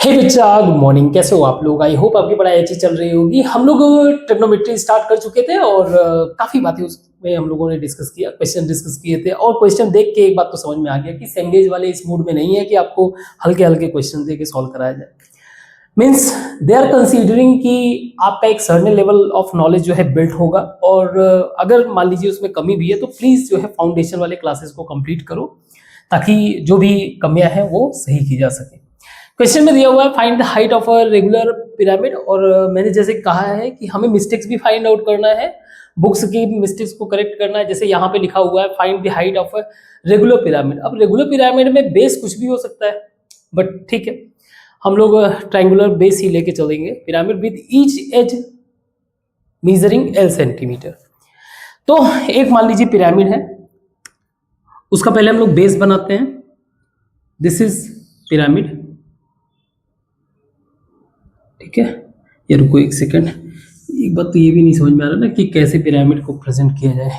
हे बच्चा, good morning. कैसे हो आप लोग? आई होप आपकी पढ़ाई अच्छी चल रही होगी। हम लोग ट्रिग्नोमेट्री स्टार्ट कर चुके थे और काफी बातें उसमें हम लोगों ने डिस्कस किया, क्वेश्चन डिस्कस किए थे और क्वेश्चन देख के एक बात तो समझ में आ गया कि सेंगेज वाले इस मूड में नहीं है कि आपको हल्के हल्के क्वेश्चन दे के सॉल्व कराया जाए। मीन्स दे आर कंसीडरिंग कि आपका एक सर्टेन लेवल ऑफ नॉलेज जो है बिल्ट होगा और अगर मान लीजिए उसमें कमी भी है तो प्लीज जो है फाउंडेशन वाले क्लासेस को कंप्लीट करो ताकि जो भी कमियां हैं वो सही की जा सके। क्वेश्चन में दिया हुआ है find the height of a regular pyramid और मैंने जैसे कहा है कि हमें मिस्टेक्स भी फाइंड आउट करना है, बुक्स की मिस्टेक्स को करेक्ट करना है। जैसे यहाँ पे लिखा हुआ है find the height of a regular pyramid. अब रेगुलर पिरामिड में बेस कुछ भी हो सकता है, बट ठीक है, हम लोग ट्रायंगुलर बेस ही लेके चलेंगे। Pyramid with each edge measuring L centimeter. तो एक मान लीजिए पिरामिड है, उसका पहले हम लोग बेस बनाते हैं। दिस इज पिरामिड, ठीक है। ये रुको एक सेकंड, एक बात तो ये भी नहीं समझ में आ रहा ना कि कैसे पिरामिड को प्रेजेंट किया जाए।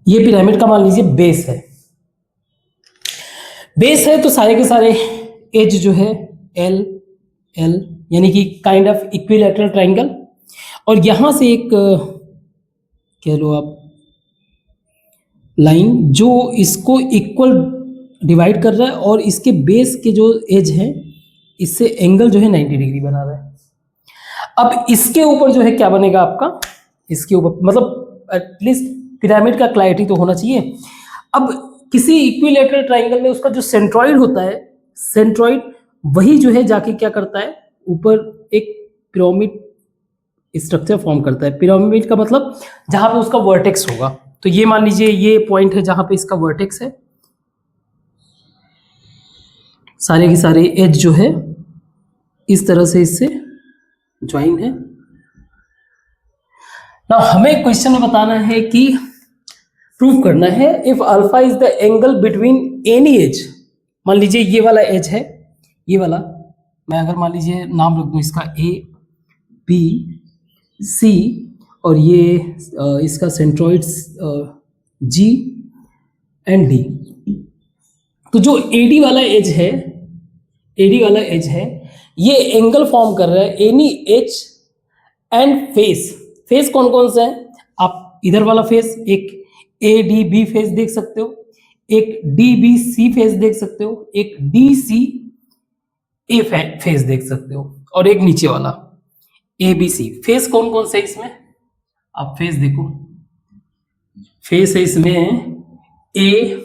ये पिरामिड का मान लीजिए बेस है। बेस है तो सारे के सारे एज जो है एल एल यानी कि काइंड ऑफ इक्विलैटरल ट्रायंगल, और यहां से एक कह लो आप लाइन जो इसको इक्वल डिवाइड कर रहा है और इसके बेस के जो एज है इससे एंगल जो है 90 डिग्री बना रहा है। अब इसके ऊपर जो है क्या बनेगा आपका, इसके ऊपर मतलब एटलीस्ट पिरामिड का क्लैरिटी तो होना चाहिए। अब किसी इक्विलैटरल ट्रायंगल में उसका जो सेंट्रॉइड होता है, सेंट्रॉइड वही जो है जाके क्या करता है, ऊपर एक पिरामिड स्ट्रक्चर फॉर्म करता है। पिरामिड का मतलब जहां पे उसका वर्टेक्स होगा। तो ये मान लीजिए ये पॉइंट है जहां पे इसका वर्टेक्स है, सारे के सारे एज जो है इस तरह से इससे ज्वाइन है ना। हमें क्वेश्चन में बताना है कि प्रूव करना है if alpha is the angle between any as. मान लीजिए ये वाला एज है, ये वाला, मैं अगर मान लीजिए नाम रख दूं इसका ए बी सी और ये इसका सेंट्रॉइड्स जी एंड डी। तो जो एडी वाला एज है, एडी वाला एज है, ये एंगल फॉर्म कर रहा है any as and face. Face कौन कौन सा है, आप इधर वाला फेस एक ए डी बी फेस देख सकते हो, एक डी बी सी फेस देख सकते हो, एक डी सी ए फेस देख सकते हो, और एक नीचे वाला ए बी सी। फेस कौन कौन से इसमें, आप फेस देखो, फेस है इसमें ए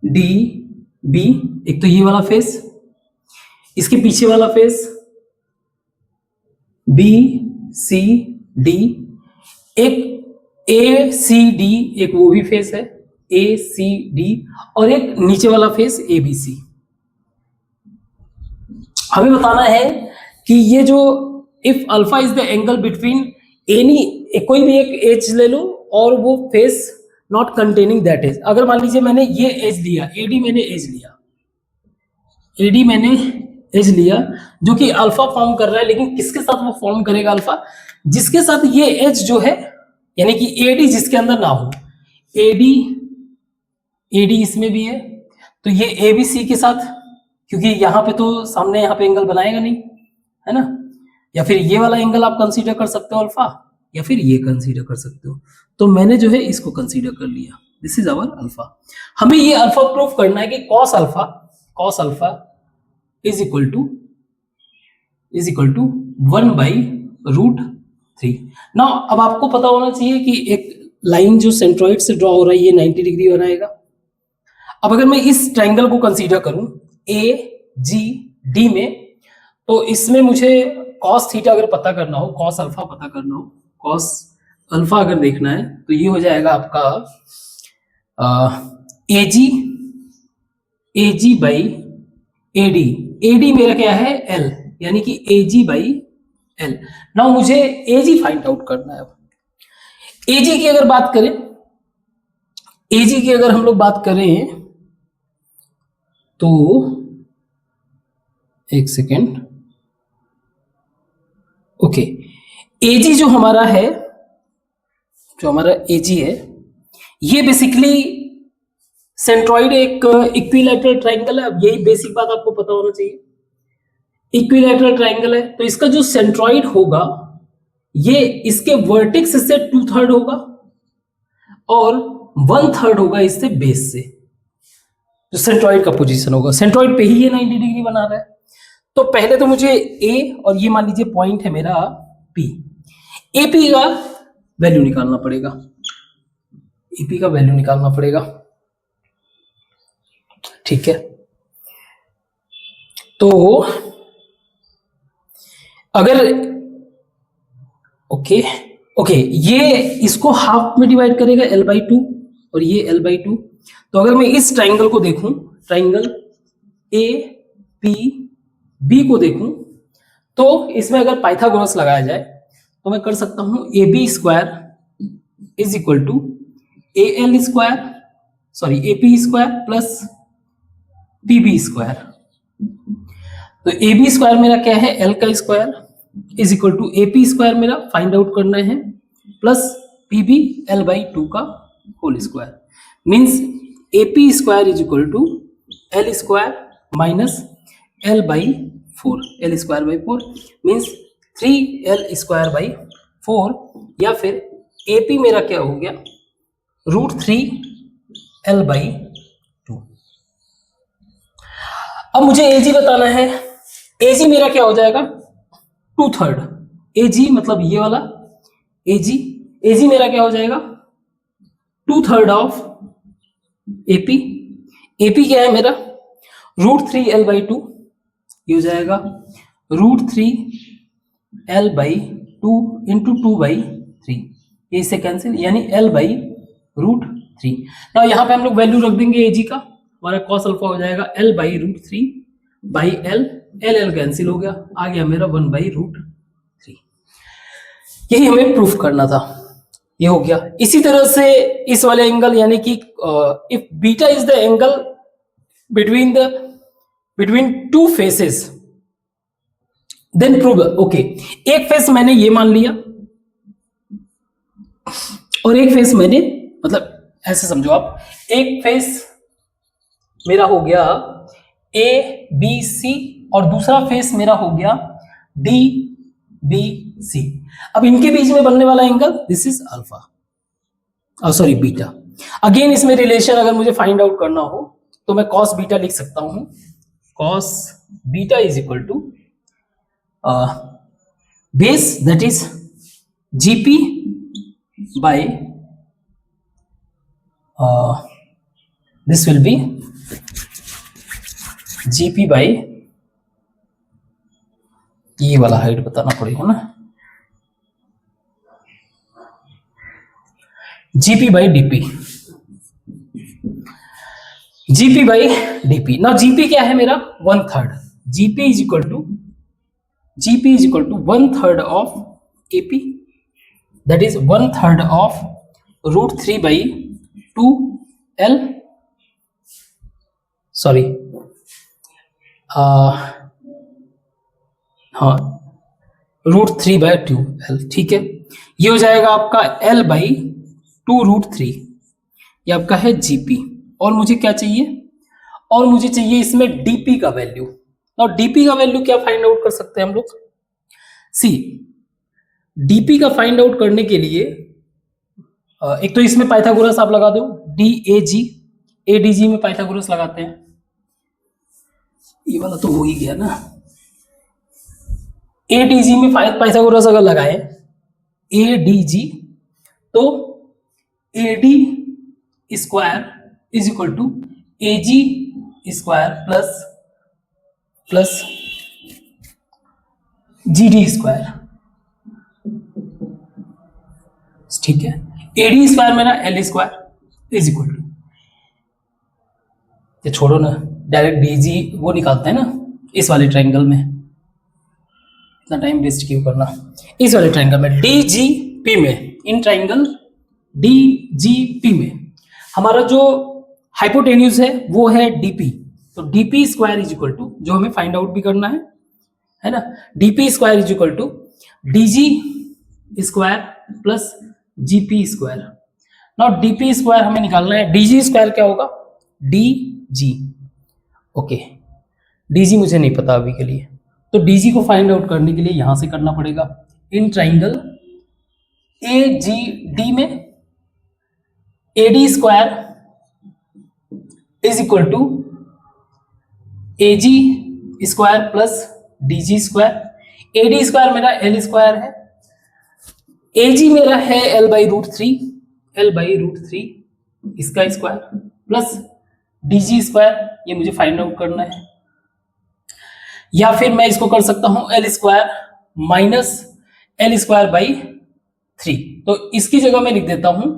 डी बी, एक तो ये वाला फेस, इसके पीछे वाला फेस बी सी डी, एक ए सी डी, एक वो भी फेस है ए सी डी, और एक नीचे वाला फेस ए बी सी। हमें बताना है कि ये जो if alpha is the angle between any, कोई भी एक एज ले लो और वो face not containing that edge. अगर मान लीजिए मैंने ये एज लिया, एडी मैंने एज लिया, एडी मैंने एज लिया जो कि अल्फा फॉर्म कर रहा है, लेकिन किसके साथ वो फॉर्म करेगा अल्फा, जिसके साथ ये एज जो है, यानी कि एडी जिसके अंदर ना हो, एडी एडी इसमें भी है तो ये ए बी सी के साथ, क्योंकि यहां पे तो सामने यहाँ पे एंगल बनाएगा नहीं, है ना। या फिर ये वाला एंगल आप कंसीडर कर सकते हो अल्फा, या फिर ये कंसीडर कर सकते हो। तो मैंने जो है इसको कंसीडर कर लिया, दिस इज आवर अल्फा। हमें ये अल्फा प्रूफ करना है कि cos alpha is equal to 1/√3। ना अब आपको पता होना चाहिए कि एक लाइन जो सेंट्रॉइड से ड्रॉ हो रहा है ये 90 डिग्री बनाएगा। अब अगर मैं इस ट्रायंगल को कंसीडर करूं ए जी डी में, तो इसमें मुझे कॉस थीटा अगर पता करना हो, कॉस अल्फा पता करना हो, कॉस अल्फा अगर देखना है तो ये हो जाएगा आपका A G by A D. A D मेरा क्या है एल, यानी कि A G by L. Now मुझे ए जी फाइंड आउट करना है। ए जी की अगर बात करें, ए जी की अगर हम लोग बात करें तो एक सेकेंड, ओके। एजी जो हमारा है, जो हमारा एजी है, ये बेसिकली सेंट्रॉइड एक इक्विलैटरल ट्रायंगल है। अब यही बेसिक बात आपको पता होना चाहिए, इक्विलैटरल ट्रायंगल है तो इसका जो सेंट्रॉइड होगा ये इसके वर्टेक्स से 2/3 होगा और 1/3 होगा इससे बेस से, जो सेंट्रॉइड का पोजीशन होगा। सेंट्रॉइड पे ही ये 90 डिग्री बना रहा है। तो पहले तो मुझे ए और ये मान लीजिए पॉइंट है मेरा पी, एपी का वैल्यू निकालना पड़ेगा, एपी का वैल्यू निकालना पड़ेगा, ठीक है। तो अगर ओके ये इसको हाफ में डिवाइड करेगा l/2 और ये l/2। तो अगर मैं इस ट्राइंगल को देखूं, ट्राइंगल ए पी बी को देखूं, तो इसमें अगर पाइथागोरस लगाया जाए तो मैं कर सकता हूं AB² is equal to AP² plus PB²। तो AB² मेरा क्या है, L का square is equal to AP² मेरा फाइंड आउट करना है प्लस PB L/2 का whole square, means AP² is equal to L² minus L/4, L²/4 means 3L²/4, या फिर AP मेरा क्या हो गया, √3L/2। अब मुझे AG बताना है। AG मेरा क्या हो जाएगा, 2/3। AG मतलब ये वाला AG मेरा क्या हो जाएगा, 2/3 ऑफ AP। AP क्या है मेरा, √3L/2, ये हो जाएगा √3L/2 इंटू 2/3, ये इससे कैंसिल, यानी L/√3। ना यहाँ पे हम लोग वैल्यू रख देंगे AG का, हमारा cos अल्फा हो जाएगा L/√3/L, L कैंसिल हो गया, आ गया मेरा 1/√3। यही हमें प्रूफ करना था, ये हो गया। इसी तरह से इस वाले एंगल, यानी कि if beta is the angle between two faces then prove. Okay, एक फेस मैंने ये मान लिया और एक फेस मैंने, मतलब ऐसे समझो आप, एक फेस मेरा हो गया ABC और दूसरा फेस मेरा हो गया DBC। अब इनके बीच में बनने वाला angle this is alpha, sorry beta. Again इसमें रिलेशन अगर मुझे फाइंड आउट करना हो तो मैं cos बीटा लिख सकता हूं, cos beta is equal to base that is GP by this will be GP by, ये वाला हाइट बताना पड़ेगा ना, GP by DP, GP by DP। ना GP क्या है मेरा, 1/3, GP is equal to 1/3 of AP, that is 1/3 of √3/2L, sorry हाँ √3/2L, ठीक है। ये हो जाएगा आपका L/2√3, ये आपका है GP। और मुझे क्या चाहिए, और मुझे चाहिए इसमें DP का वैल्यू। और DP का वैल्यू क्या फाइंड आउट कर सकते हैं हम लोग, सी DP का फाइंड आउट करने के लिए एक तो इसमें पाइथागोरस आप लगा दो, DAG ADG में पाइथागोरस लगाते हैं, ये वाला तो हो ही गया ना। ADG में पाइथागोरस अगर लगाए ADG तो AD square is equal to AG square plus GD square, ठीक है। AD स्क्वायर मेरा L square is equal to, ये छोड़ो ना, डायरेक्ट DG वो निकालते हैं ना इस वाले ट्रायंगल में, इतना टाइम वेस्ट क्यों करना। इस वाले ट्रायंगल में DGP में, इन ट्रायंगल DGP में हमारा जो हाइपोटेन्यूज है वो है DP, तो DP square is equal to, जो हमें फाइंड आउट भी करना है ना, DP square is equal to DG square plus GP square. Now DP square हमें निकालना है, डीजी स्क्वायर क्या होगा, डीजी, ओके, डीजी मुझे नहीं पता अभी के लिए, तो डीजी को फाइंड आउट करने के लिए यहां से करना पड़ेगा। In triangle A G D में AD square is equal to AG square plus DG square. AD square मेरा एल स्क्वायर है, एजी मेरा है L by root three, L by root three इसका स्क्वायर प्लस डीजी स्क्वायर, ये मुझे find out करना है। या फिर मैं इसको कर सकता हूं L square minus L square by three, तो इसकी जगह मैं लिख देता हूं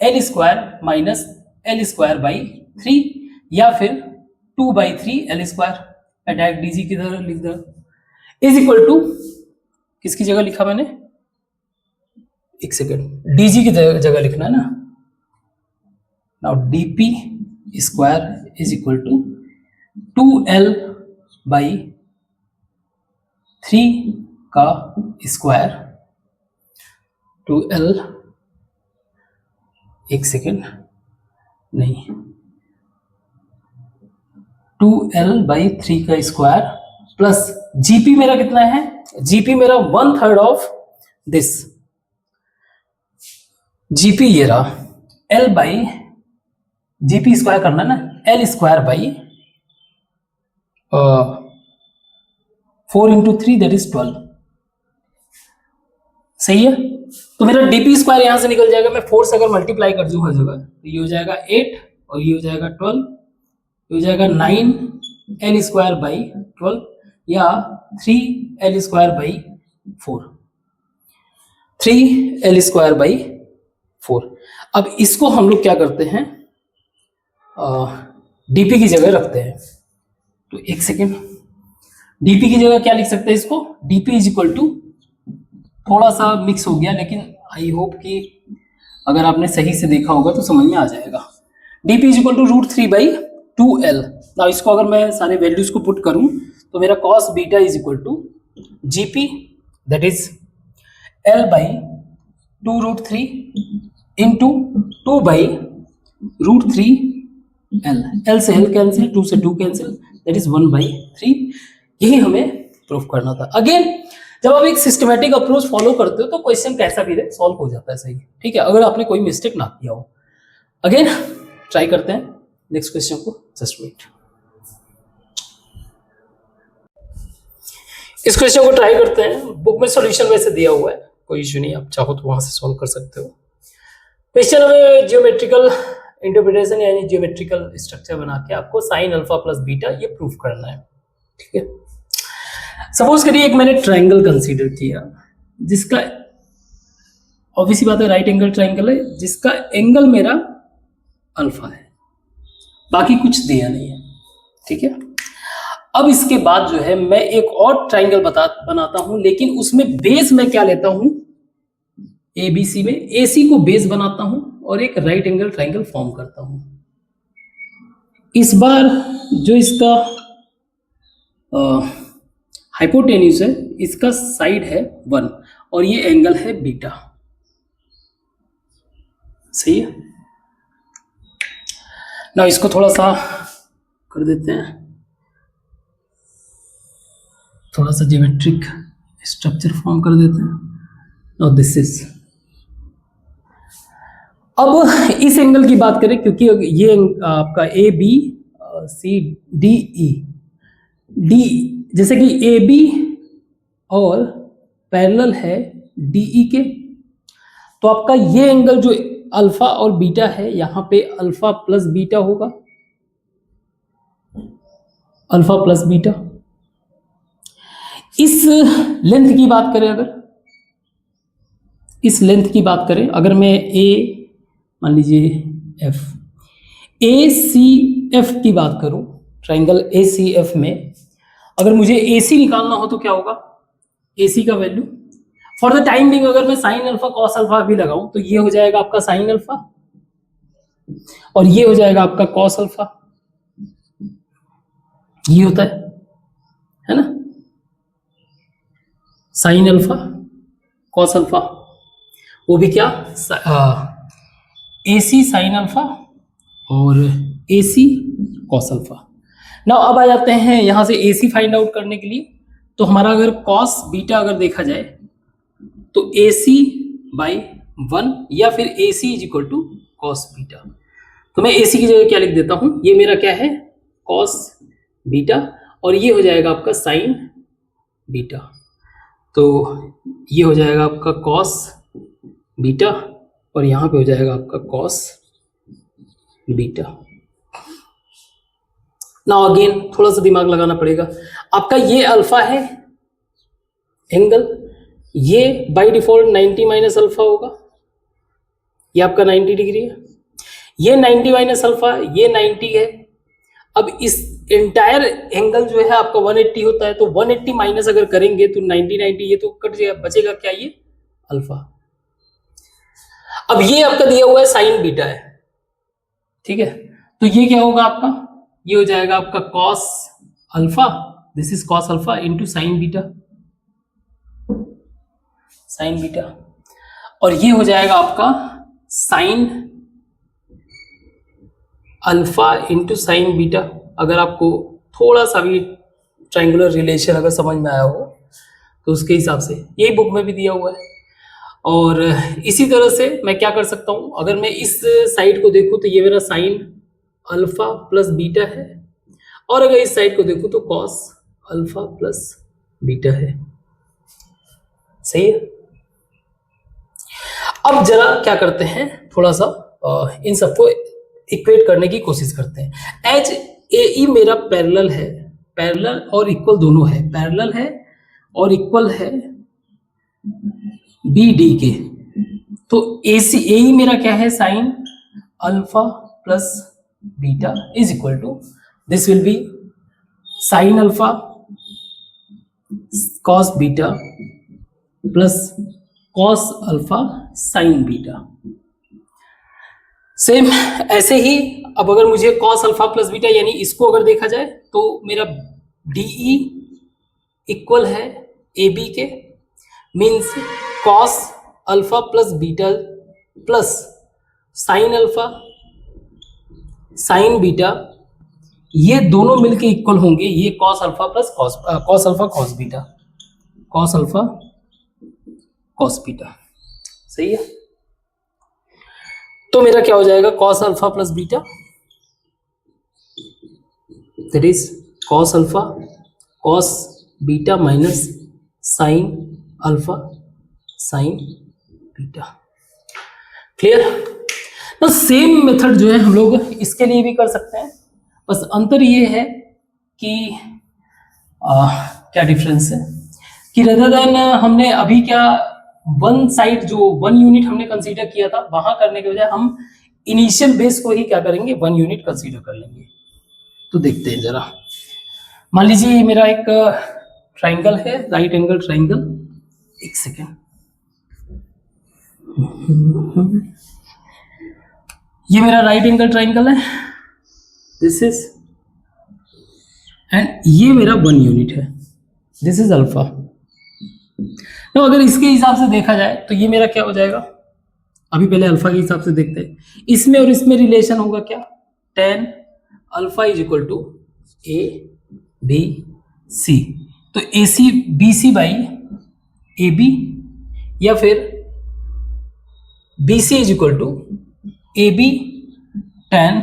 L square minus L square by three, या फिर 2/3 एल स्क्वायर, डायरेक्ट डीजी की तरह लिख दो, इज इक्वल टू, किसकी जगह लिखा मैंने, एक सेकेंड, डीजी की जगह लिखना है ना। Now DP square is equal to 2l by 3 का स्क्वायर, 2l, एक सेकेंड, नहीं, 2l बाई 3 का स्क्वायर प्लस जीपी मेरा कितना है, जीपी मेरा 1/3 ऑफ दिस, जीपी ये रहा, एल बाई, जीपी स्क्वायर करना है ना, L square by 4 into 3 that is 12, सही है। तो मेरा डीपी स्क्वायर यहां से निकल जाएगा, मैं 4 से अगर मल्टीप्लाई कर दूं हर जगह तो ये हो जाएगा 8 और ये हो जाएगा 12, ये हो जाएगा 9 एल स्क्वायर बाई 12 या 3 L square by 4, 3 L square by 4। अब इसको हम लोग क्या करते हैं, डीपी की जगह रखते हैं, तो एक सेकेंड, डीपी की जगह क्या लिख सकते हैं इसको, डीपी इज इक्वल टू, थोड़ा सा मिक्स हो गया लेकिन आई होप कि अगर आपने सही से देखा होगा तो समझ में आ जाएगा। DP is equal to √3/2l। ना इसको अगर मैं सारे वैल्यूज को पुट करूं तो मेरा cos beta is equal to GP that is l by 2√3 into 2/√3l, l से l कैंसिल, 2 से 2 कैंसिल, दैट इज 1/3। यही हमें प्रूफ करना था। अगेन जब आप एक सिस्टमैटिक अप्रोच फॉलो करते हो तो क्वेश्चन कैसा भी रहे सॉल्व हो जाता है, सही, ठीक है, अगर आपने कोई मिस्टेक ना किया हो। अगेन ट्राई करते हैं नेक्स्ट क्वेश्चन को, जस्ट वेट, इस क्वेश्चन को ट्राई करते हैं। बुक में सॉल्यूशन वैसे दिया हुआ है, कोई इश्यू नहीं, आप चाहो तो वहां से सॉल्व कर सकते हो। क्वेश्चन हमें जियोमेट्रिकल इंटरप्रिटेशन यानी जियोमेट्रिकल स्ट्रक्चर बना के आपको साइन अल्फा प्लस बीटा ये प्रूफ करना है, ठीक है। सपोज करिए एक मैंने ट्राइंगल कंसीडर किया जिसका ऑब्वियसली बात है राइट एंगल ट्राइंगल है, जिसका एंगल मेरा अल्फा है, बाकी कुछ दिया नहीं है, ठीक है। अब इसके बाद जो है मैं एक और ट्राइंगल बनाता हूं, लेकिन उसमें बेस मैं क्या लेता हूं, एबीसी में एसी को बेस बनाता हूं और एक राइट एंगल ट्राइंगल फॉर्म करता हूं। इस बार जो इसका हाइपोटेन्यूज है, इसका साइड है 1 और ये एंगल है बीटा, सही है ना। इसको थोड़ा सा कर देते हैं, थोड़ा सा ज्योमेट्रिक स्ट्रक्चर फॉर्म कर देते हैं। नाउ दिस इज, अब इस एंगल की बात करें क्योंकि ये आपका A B C D E, D जैसे कि ए बी और पैरेलल है डीई के, तो आपका ये एंगल जो अल्फा और बीटा है यहां पे अल्फा प्लस बीटा होगा, अल्फा प्लस बीटा। इस लेंथ की बात करें, अगर इस लेंथ की बात करें, अगर मैं ए मान लीजिए एफ, ए सी एफ की बात करूं, ट्राइंगल ए सी एफ में अगर मुझे ए सी निकालना हो तो क्या होगा, ए सी का value for the time being अगर मैं साइन अल्फा कॉस अल्फा भी लगाऊं तो ये हो जाएगा आपका साइन अल्फा और ये हो जाएगा आपका कॉस अल्फा, ये होता है ना, साइन अल्फा कॉस अल्फा, वो भी क्या AC साइन अल्फा और AC कॉस अल्फा। ना अब आ जाते हैं यहां से AC फाइंड आउट करने के लिए। तो हमारा अगर कॉस बीटा अगर देखा जाए तो AC बाई 1 या फिर AC is equal to cos beta. तो मैं AC की जगह क्या लिख देता हूं, ये मेरा क्या है कॉस बीटा और ये हो जाएगा आपका साइन बीटा। तो ये हो जाएगा आपका कॉस बीटा और यहां पे हो जाएगा आपका कॉस बीटा। नाउ अगेन थोड़ा सा दिमाग लगाना पड़ेगा। आपका ये अल्फा है एंगल, ये बाय डिफॉल्ट 90 माइनस अल्फा होगा, ये आपका 90 डिग्री है, ये 90 माइनस अल्फा, ये 90 है। अब इस एंटायर एंगल जो है आपका 180 होता है, तो 180 माइनस अगर करेंगे तो 90 90 ये तो कट जाएगा, बचेगा क्या ये अल्फा। अब ये आपका दिया हुआ है साइन बीटा है, ठीक है, तो ये क्या होगा आपका, ये हो जाएगा आपका cos alpha, this is cos alpha into sine beta, sign beta, और ये हो जाएगा आपका sine alpha into sine beta. अगर आपको थोड़ा सा भी ट्रायंगुलर रिलेशन अगर समझ में आया हो तो उसके हिसाब से यही बुक में भी दिया हुआ है। और इसी तरह से मैं क्या कर सकता हूं, अगर मैं इस साइड को देखूं तो ये मेरा साइन अल्फा प्लस बीटा है, और अगर इस साइड को देखूं तो कॉस अल्फा प्लस बीटा है। सही है। अब जरा क्या करते हैं, थोड़ा सा इन सबको इक्वेट करने की कोशिश करते हैं। एच ए ई मेरा पैरेलल है, पैरेलल और इक्वल दोनों है, पैरेलल है और इक्वल है बी डी के। तो ए सी ए ई मेरा क्या है sine alpha plus beta is equal to this will be sine alpha cos beta plus cos alpha sine beta. Same ऐसे ही अब अगर मुझे कॉस अल्फा प्लस बीटा यानी इसको अगर देखा जाए तो मेरा डीई इक्वल है ए बी के, means cos alpha plus beta plus sine alpha sine beta, ये दोनों मिलके इक्वल होंगे, ये cos alpha plus cos alpha cos beta, cos alpha cos beta. सही है। तो मेरा क्या हो जाएगा cos alpha plus beta, that is cos alpha cos beta minus sine alpha sine beta. Clear ना। सेम मेथड जो है हम लोग इसके लिए भी कर सकते हैं, बस अंतर ये है कि क्या डिफरेंस है कि रेदर देन हमने अभी क्या वन साइड जो 1 यूनिट हमने कंसीडर किया था, वहां करने के बजाय हम इनिशियल बेस को ही क्या करेंगे 1 यूनिट कंसीडर कर लेंगे। तो देखते हैं जरा, मान लीजिए मेरा एक ट्राइंगल है, राइट एंगल ट्राइंगल, एक सेकेंड, ये मेरा राइट एंगल ट्राइंगल है, दिस इज, एंड ये मेरा 1 यूनिट है, दिस इज अल्फा। तो अगर इसके हिसाब से देखा जाए तो ये मेरा क्या हो जाएगा, अभी पहले अल्फा के हिसाब से देखते हैं, इसमें और इसमें रिलेशन होगा क्या, tan alpha is equal to A B C. तो A C B C by A B, या फिर B C is equal to A B tan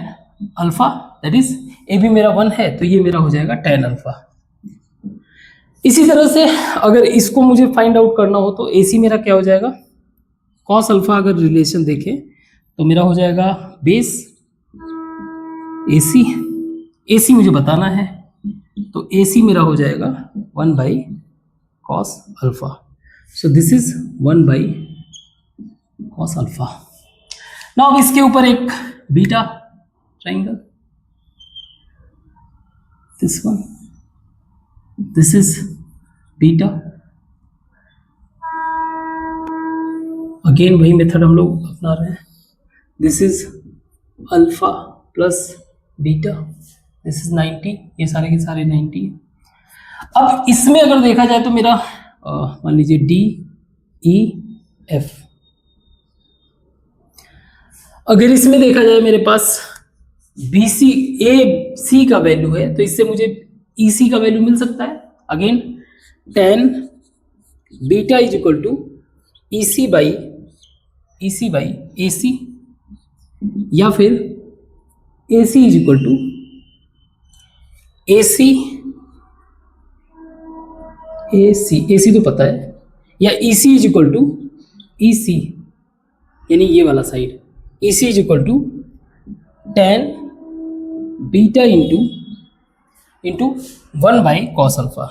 alpha, that is A B मेरा 1 है तो ये मेरा हो जाएगा tan अल्फा। इसी तरह से अगर इसको मुझे फाइंड आउट करना हो तो AC मेरा क्या हो जाएगा, कॉस अल्फा अगर रिलेशन देखें तो मेरा हो जाएगा बेस AC, AC मुझे बताना है तो AC मेरा हो जाएगा 1 by cos alpha, so this is 1 by cos alpha. Now अब इसके ऊपर एक beta triangle, this one, this is beta, again वही मेथड हम लोग अपना रहे हैं, this is alpha plus beta this is 90, ये सारे के सारे 90। अब इसमें अगर देखा जाए तो मेरा मान लीजिए डी ई एफ, अगर इसमें देखा जाए मेरे पास बी सी ए सी का वैल्यू है, तो इससे मुझे ई सी का वैल्यू मिल सकता है। Again tan beta is equal to E C by A C, या फिर A C is equal to A C तो पता है, या E C is equal to E C, यानी ये वाला side, E C is equal to tan beta into 1 by cos alpha,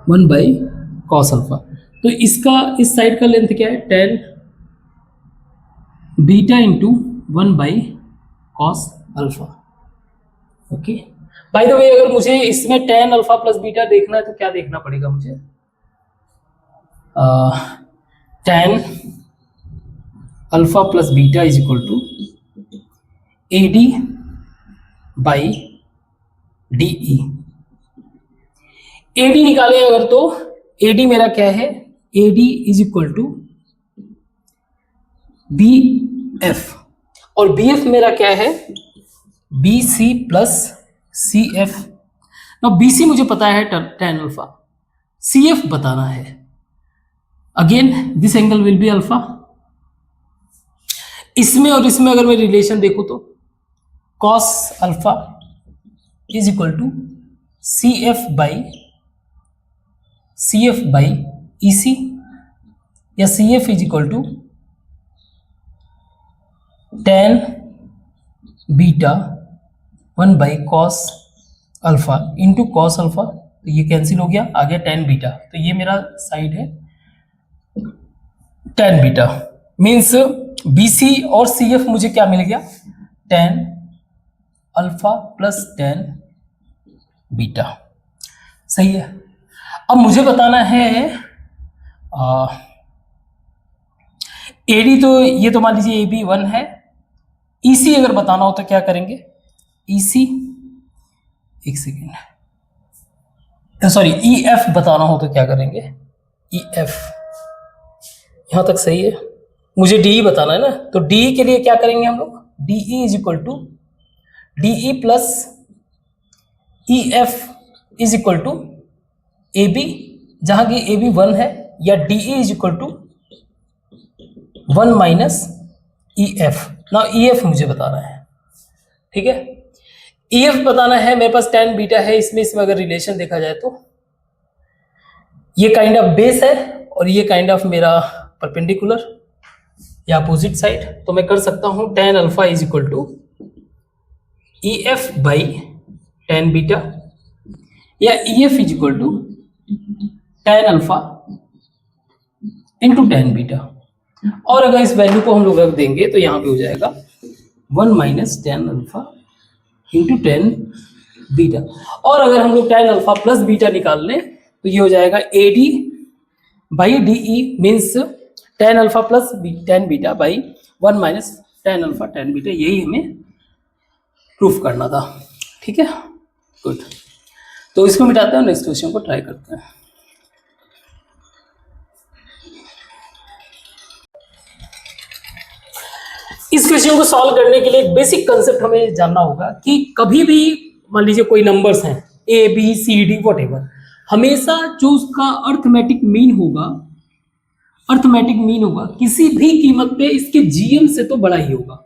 1 by cos alpha. तो इसका इस साइड का लेंथ क्या है, 10 beta into 1 by cos alpha. Okay, bye the वे अगर मुझे इसमें 10 अल्फा प्लस बीटा देखना है तो क्या देखना पड़ेगा मुझे, 10 alpha plus beta is equal to A D by D E. A D निकाले अगर तो ए डी मेरा क्या है, A D is equal to B F, और बी एफ मेरा क्या है, B C plus C F. Now B C मुझे पता है 10 अल्फा, सी एफ बताना है। Again this angle will be alpha. इसमें और इसमें अगर मैं रिलेशन देखूं तो cos alpha is equal to C F by E C, या C F is equal to 10 beta 1 by cos alpha into cos alpha, तो ये कैंसिल हो गया, आ गया 10 बीटा। तो ये मेरा साइड है 10 बीटा, मीन्स बी सी और सी एफ मुझे क्या मिल गया, 10 अल्फा प्लस 10 बीटा। सही है। अब मुझे बताना है एडी, तो ये तो मान लीजिए ए बी 1 है। ईसी अगर बताना हो तो क्या करेंगे, ईसी, एक सेकेंड, सॉरी ई एफ बताना हो तो क्या करेंगे, ई एफ। यहां तक सही है। मुझे डी बताना है ना, तो डी के लिए क्या करेंगे हम लोग, D E is equal to D E plus E F is equal to A B, जहां की ए बी 1 है, या D E is equal to 1 minus E F. ना ई एफ मुझे बताना है, ठीक है। ई एफ बताना है, मेरे पास 10 बीटा है, इसमें अगर रिलेशन देखा जाए तो ये काइंड ऑफ बेस है और ये काइंड ऑफ मेरा परपेंडिकुलर या अपोजिट साइड। तो मैं कर सकता हूं 10 alpha is equal to E F by 10 beta, या E F is equal to 10 alpha into 10 beta. और अगर इस वैल्यू को हम लोग रख देंगे तो यहां पे हो जाएगा 1 माइनस 10 अल्फा इंटू 10 बीटा। और अगर हम लोग 10 अल्फा प्लस बीटा निकाल लें तो ये हो जाएगा ए D by D E, means 10 alpha plus 10 beta by 1 minus 10 alpha 10 beta. यही हमें प्रूफ करना था, ठीक है। गुड, तो इसको मिटाते हैं, नेक्स्ट क्वेश्चन को ट्राई करते हैं। इस क्वेश्चन को सॉल्व करने के लिए एक बेसिक कंसेप्ट हमें जानना होगा कि कभी भी मान लीजिए कोई नंबर्स हैं A B C D whatever, हमेशा जो उसका अर्थमेटिक मीन होगा किसी भी कीमत पे इसके जीएम से तो बड़ा ही होगा।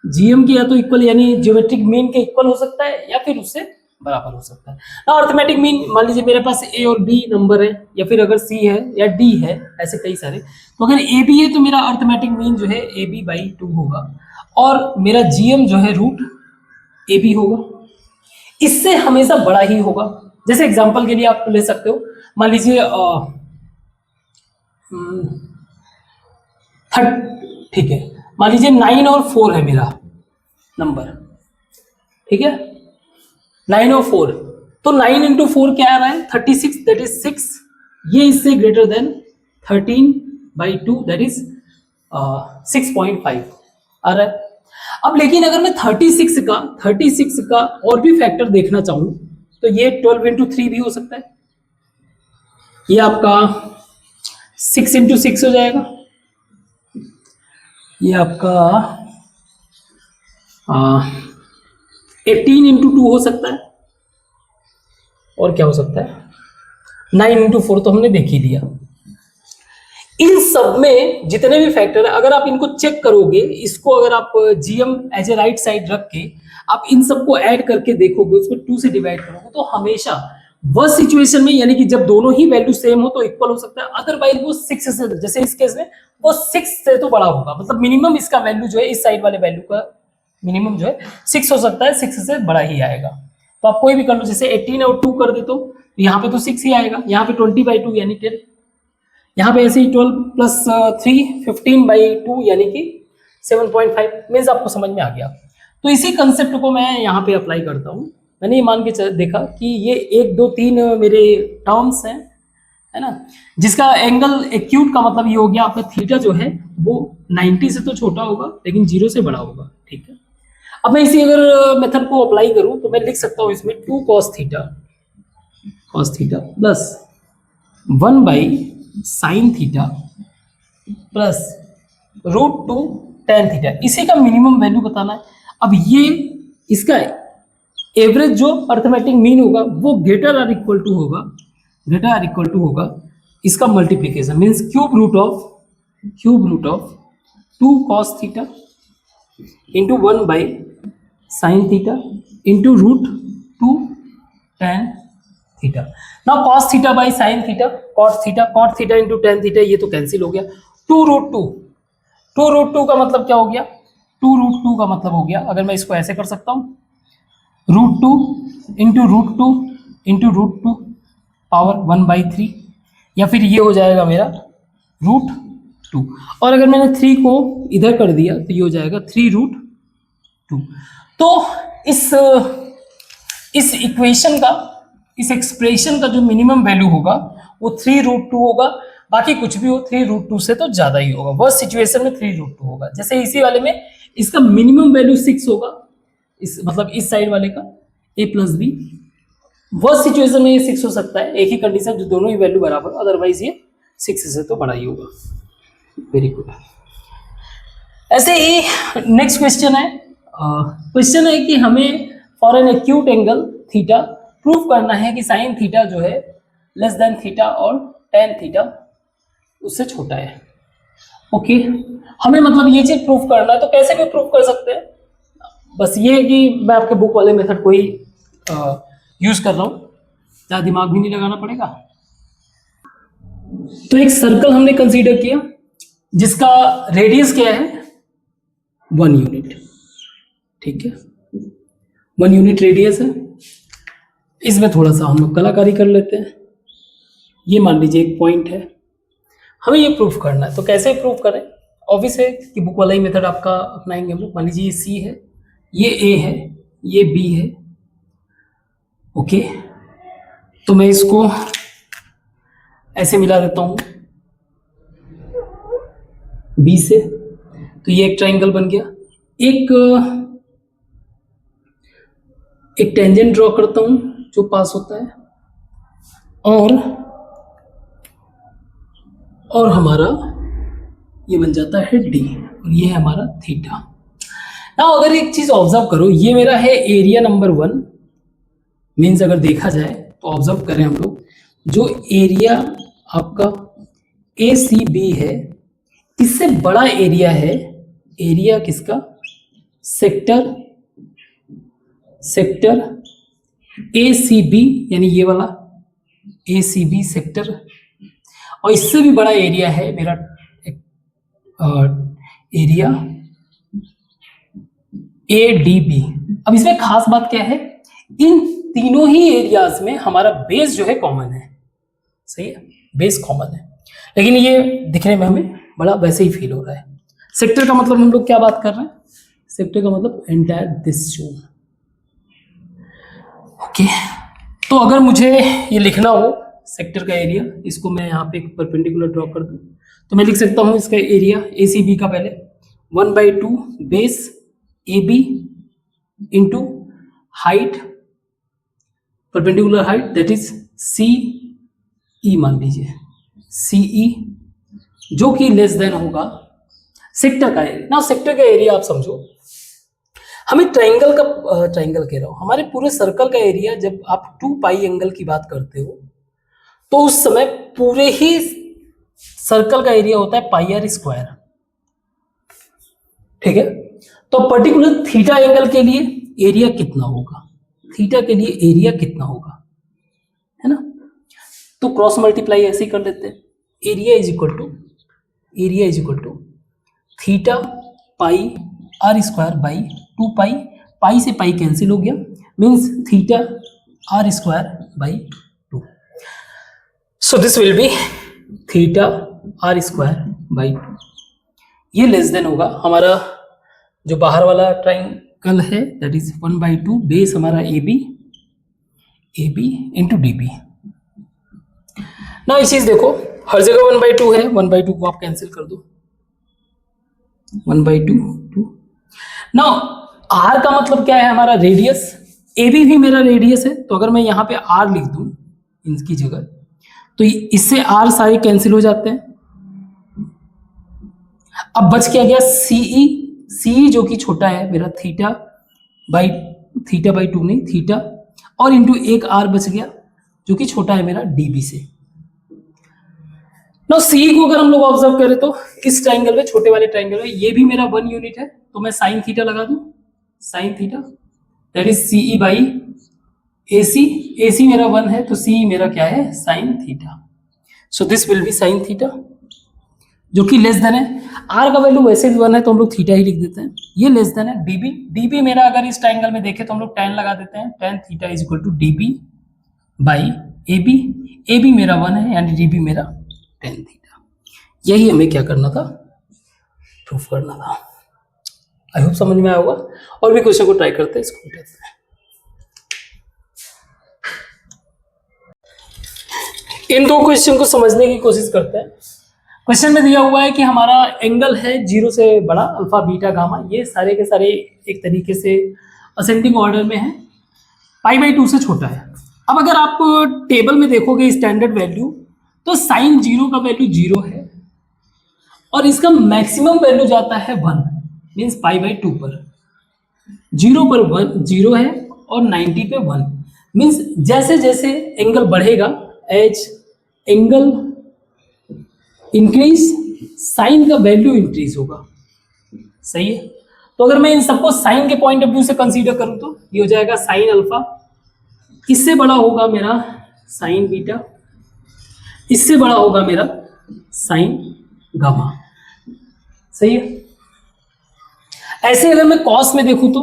जीएम के या तो इक्वल यानी ज्योमेट्रिक मीन के इक्वल हो सकता है या फिर उससे बराबर हो सकता है ना। अर्थमेटिक मीन मान लीजिए मेरे पास ए और बी नंबर है, या फिर अगर सी है या डी है, ऐसे कई सारे। तो अगर ए बी है तो मेरा अर्थमेटिक मीन जो है ए बी बाई 2 होगा, और मेरा जीएम जो है रूट ए बी होगा, इससे हमेशा बड़ा ही होगा। जैसे एग्जांपल के लिए आप ले सकते हो, मान लीजिए ठीक है, मान लीजिए 9 और 4 है मेरा नंबर, ठीक है, 9 और 4। तो 9 इंटू 4 क्या आ रहा है, 36, दैट इज 6। ये इससे greater than 13 by 2, that is 6.5 आ रहा है। अब लेकिन अगर मैं 36 का और भी फैक्टर देखना चाहूं तो ये 12 इंटू 3 भी हो सकता है, ये आपका 6 इंटू 6 हो जाएगा, ये आपका 18 इंटू 2 हो सकता है, और क्या हो सकता है 9 इंटू 4 तो हमने देख ही लिया। इन सब में जितने भी फैक्टर है अगर आप इनको चेक करोगे, इसको अगर आप GM as a right side रख के आप इन सबको ऐड करके देखोगे, उसमें 2 से डिवाइड करोगे, तो हमेशा वह सिचुएशन में यानी कि जब दोनों ही वैल्यू सेम हो तो इक्वल हो सकता है, अदरवाइज वो 6 से, जैसे इस केस में वो 6 से तो बड़ा होगा, मतलब मिनिमम इसका वैल्यू जो है इस साइड वाले वैल्यू का मिनिमम जो है 6 हो सकता है, 6 से बड़ा ही आएगा। तो आप कोई भी कर लो, जैसे 18 और 2 कर दे तो यहाँ पे तो 6 ही आएगा, यहाँ पे 20/2 यानी 10, यहाँ पे ऐसे ही 12 प्लस 3 15/2 यानी कि 7.5 मीन्स आपको समझ में आ गया। तो इसी कंसेप्ट को मैं यहाँ पे अप्लाई करता हूँ। मैंने ये मान के देखा कि ये 1 2 3 मेरे टर्म्स हैं, है ना, जिसका एंगल एक्यूट का मतलब ये हो गया आपका थीटा जो है वो 90 से तो छोटा होगा लेकिन 0 से बड़ा होगा, ठीक है। अब मैं इसी अगर मेथड को अप्लाई करूं तो मैं लिख सकता हूं इसमें 2 cos theta plus 1/sin theta plus √2 tan theta, इसी का मिनिमम वैल्यू बताना है। अब ये इसका एवरेज जो अर्थमेटिक मीन होगा वो ग्रेटर आर इक्वल टू होगा इसका multiplication, means cube root of 2 cos theta into 1/sin theta into √2 tan theta. Now cos theta by sin theta, cot theta into tan theta, ये तो cancel हो गया। 2√2 का मतलब क्या हो गया, 2√2 का मतलब हो गया, अगर मैं इसको ऐसे कर सकता हूँ √2 इंटू √2 पावर 1/3, या फिर ये हो जाएगा मेरा √2, और अगर मैंने 3 को इधर कर दिया तो ये हो जाएगा 3√2। तो इस इक्वेशन का, इस एक्सप्रेशन का जो मिनिमम वैल्यू होगा वो 3√2 होगा, बाकी कुछ भी हो 3√2 से तो ज्यादा ही होगा, वह सिचुएशन में 3√2 होगा। जैसे इसी वाले में इसका मिनिमम वैल्यू 6 होगा, इस मतलब इस साइड वाले का a प्लस बी, वह सिचुएशन में ये 6 हो सकता है, एक ही कंडीशन जो दोनों ही वैल्यू बराबर, अदरवाइज ये 6 से तो बड़ा ही होगा। Very good. ऐसे ही नेक्स्ट क्वेश्चन है कि हमें for an acute angle theta prove करना है कि साइन थीटा जो है लेस देन थीटा और टेन थीटा उससे छोटा है। ओके, हमें मतलब ये चीज प्रूव करना है, तो कैसे भी प्रूव कर सकते हैं, बस ये है कि मैं आपके बुक वाले मेथड को ही यूज कर रहा हूँ, ज़्यादा दिमाग भी नहीं लगाना पड़ेगा। तो एक सर्कल हमने कंसीडर किया जिसका रेडियस क्या है 1 यूनिट, ठीक है, 1 यूनिट रेडियस है। इसमें थोड़ा सा हम लोग कलाकारी कर लेते हैं। ये मान लीजिए एक पॉइंट है, हमें ये प्रूफ करना है, तो कैसे प्रूफ करें, ऑब्वियस है कि बुक वाला ही मेथड आपका अपनाएंगे हम लोग। मान लीजिए ये सी है, ये ए है, ये बी है, ओके, तो मैं इसको ऐसे मिला देता हूं बी से, तो ये एक ट्रायंगल बन गया। एक टेंजेंट ड्रॉ करता हूं जो पास होता है, और हमारा ये बन जाता है डी, और ये है हमारा थीटा। नाउ अगर एक चीज ऑब्जर्व करो, ये मेरा है एरिया नंबर 1, मीन्स अगर देखा जाए तो ऑब्जर्व करें हम लोग, जो एरिया आपका ए सी बी है, इससे बड़ा एरिया है, एरिया किसका, सेक्टर ए सी बी, यानी ये वाला ए सी बी सेक्टर, और इससे भी बड़ा एरिया है मेरा एरिया ए डी बी। अब इसमें खास बात क्या है, इन तीनों ही एरियाज में हमारा बेस जो है कॉमन है, सही है, बेस कॉमन है, लेकिन ये दिखने में हमें बड़ा वैसे ही फील हो रहा है। सेक्टर का मतलब हम लोग क्या बात कर रहे हैं, सेक्टर का मतलब एंटायर दिस जोन, ओके। तो अगर मुझे ये लिखना हो सेक्टर का एरिया, इसको मैं यहाँ पे एक परपेंडिकुलर ड्रॉ कर दूं, तो मैं लिख सकता हूँ इसका एरिया ए सी बी का पहले 1/2 base A B into height, perpendicular height, that is C E, मान लीजिए सी ई, जो कि लेस देन होगा सेक्टर का एरिया। ना सेक्टर का एरिया आप समझो, हमें ट्राइंगल कह रहा हूं, हमारे पूरे सर्कल का एरिया, जब आप 2 पाई एंगल की बात करते हो तो उस समय पूरे ही सर्कल का एरिया होता है पाई आर स्क्वायर, ठीक है। तो पर्टिकुलर थीटा एंगल के लिए एरिया कितना होगा, थीटा के लिए एरिया कितना होगा, है ना। तो क्रॉस मल्टीप्लाई ऐसे ही कर लेते हैं, area is equal to theta pi r square by 2 pi, pi से पाई कैंसिल हो गया, means theta r square by 2। So this will be theta r square by 2। ये लेस देन होगा हमारा जो बाहर वाला ट्राइंगल है, दैट इज 1/2, बेस हमारा A B into D B. ना इस चीज देखो, हर जगह 1/2 है, 1/2 को आप कैंसिल कर दो, 1/2 2। ना आर का मतलब क्या है, हमारा रेडियस, ए बी भी मेरा रेडियस है, तो अगर मैं यहाँ पे आर लिख दूं इनकी जगह, तो इससे आर सारे कैंसिल हो जाते हैं। अब बच क्या गया, सीई जो कि छोटा है मेरा थीटा बाई 2 नहीं, थीटा और इंटू एक आर बच गया जो कि छोटा है मेरा डीबी से। ना सीई को अगर हम लोग ऑब्जर्व करें तो इस ट्राइंगल में, छोटे वाले ट्राइंगल में, ये भी मेरा 1 यूनिट है, तो मैं साइन थीटा लगा दूं, sine theta that is CE by AC मेरा 1 है, तो सीई मेरा क्या है, sine theta. So this will be sine theta, जो कि लेस देन है, आर का वैल्यू वैसे भी 1 है तो हम लोग थीटा ही लिख देते हैं, ये लेस देन है डीबी मेरा, अगर इस ट्राइंगल में देखें तो हम लोग tan लगा देते हैं, tan theta is equal to DB by A B मेरा 1 है, यानी डीबी मेरा tan थीटा। यही हमें क्या करना था, प्रूफ करना था। आई होप समझ में आया होगा। और भी क्वेश्चन को ट्राई करते हैं, इसको मिटाते हैं। इन 2 क्वेश्चन को समझने की कोशिश करते हैं। क्वेश्चन में दिया हुआ है कि हमारा एंगल है 0 से बड़ा, अल्फा बीटा गामा, ये सारे के सारे एक तरीके से असेंडिंग ऑर्डर में है, π/2 से छोटा है। अब अगर आप टेबल में देखोगे स्टैंडर्ड वैल्यू, तो साइन 0 का वैल्यू 0 है और इसका मैक्सिमम वैल्यू जाता है 1, मीन्स π/2 पर। 0 पर 1 0 है और 90 पे 1, मीन्स जैसे जैसे एंगल बढ़ेगा, एज एंगल इंक्रीज, साइन का वैल्यू इंक्रीज होगा, सही है। तो अगर मैं इन सबको साइन के पॉइंट ऑफ व्यू से कंसीडर करूं तो ये हो जाएगा साइन अल्फा, इससे बड़ा होगा मेरा साइन बीटा, इससे बड़ा होगा मेरा साइन गामा, सही है। ऐसे अगर मैं कॉस में देखूं तो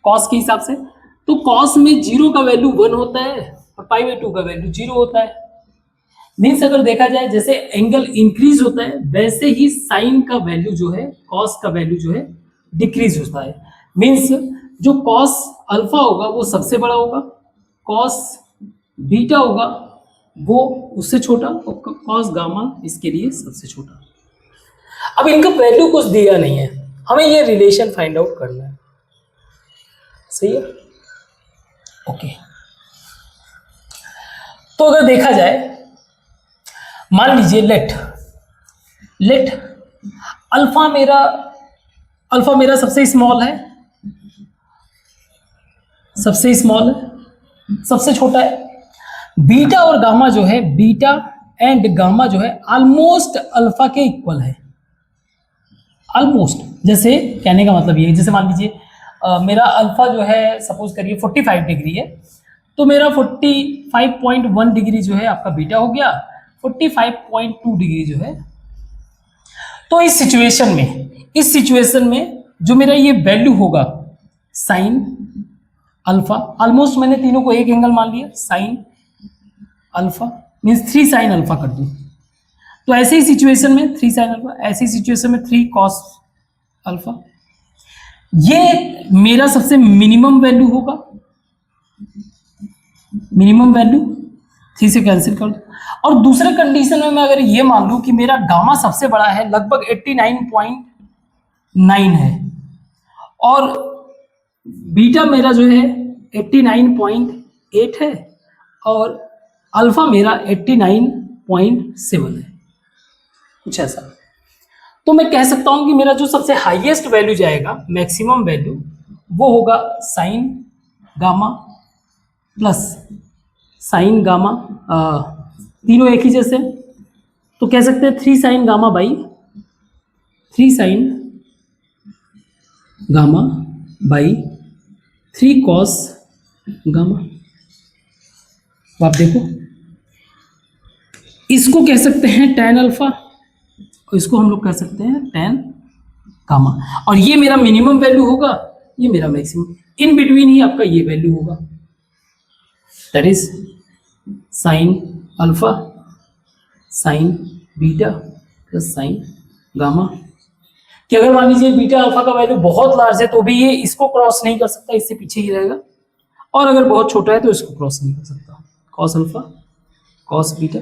कॉस के हिसाब से, तो कॉस में 0 का वैल्यू 1 होता है और π/2 का वैल्यू 0 होता है। मीन्स अगर देखा जाए जैसे एंगल इंक्रीज होता है, वैसे ही साइन का वैल्यू जो है, कॉस का वैल्यू जो है डिक्रीज होता है। मीन्स जो कॉस अल्फा होगा वो सबसे बड़ा होगा, कॉस बीटा होगा वो उससे छोटा, और कॉस गामा इसके लिए सबसे छोटा। अब इनका वैल्यू कुछ दिया नहीं है, हमें ये रिलेशन फाइंड आउट करना है, सही है, ओके। तो अगर देखा जाए, मान लीजिए लेट अल्फा मेरा सबसे स्मॉल है, सबसे छोटा है। बीटा और गामा जो है, बीटा एंड गामा जो है ऑलमोस्ट अल्फा के इक्वल है, ऑलमोस्ट। जैसे कहने का मतलब ये, जैसे मान लीजिए मेरा अल्फा जो है सपोज करिए 45 डिग्री है, तो मेरा 45.1 डिग्री जो है आपका बीटा हो गया, 45.2 डिग्री जो है। तो इस सिचुएशन में जो मेरा ये वैल्यू होगा साइन अल्फा, ऑलमोस्ट मैंने तीनों को एक एंगल मान लिया, sine alpha means 3 sine alpha कर दूं, तो ऐसे ही सिचुएशन में 3 साइन अल्फा, ऐसी सिचुएशन में 3 कॉस अल्फा। ये मेरा सबसे मिनिमम वैल्यू होगा, मिनिमम वैल्यू 3 से कैंसिल कर दो। और दूसरे कंडीशन में मैं अगर ये मान लूं कि मेरा गामा सबसे बड़ा है, लगभग 89.9 है, और बीटा मेरा जो है 89.8 है और अल्फा मेरा 89.7 है, कुछ ऐसा। तो मैं कह सकता हूं कि मेरा जो सबसे हाईएस्ट वैल्यू जाएगा, मैक्सिमम वैल्यू, वो होगा sign gamma plus sign gamma, तीनों एक ही जैसे, तो कह सकते हैं 3 sign gamma by 3 sign gamma by 3 cos gamma. तो आप देखो, इसको कह सकते हैं tan अल्फा और इसको हम लोग कह सकते हैं tan गामा, और ये मेरा मिनिमम वैल्यू होगा, ये मेरा मैक्सिमम, इन बिटवीन ही आपका ये वैल्यू होगा, that is sine alpha sine beta plus sign gamma. कि अगर मान लीजिए बीटा अल्फा का वैल्यू बहुत लार्ज है तो भी ये इसको क्रॉस नहीं कर सकता, इससे पीछे ही रहेगा, और अगर बहुत छोटा है तो इसको क्रॉस नहीं कर सकता। Cos alpha cos beta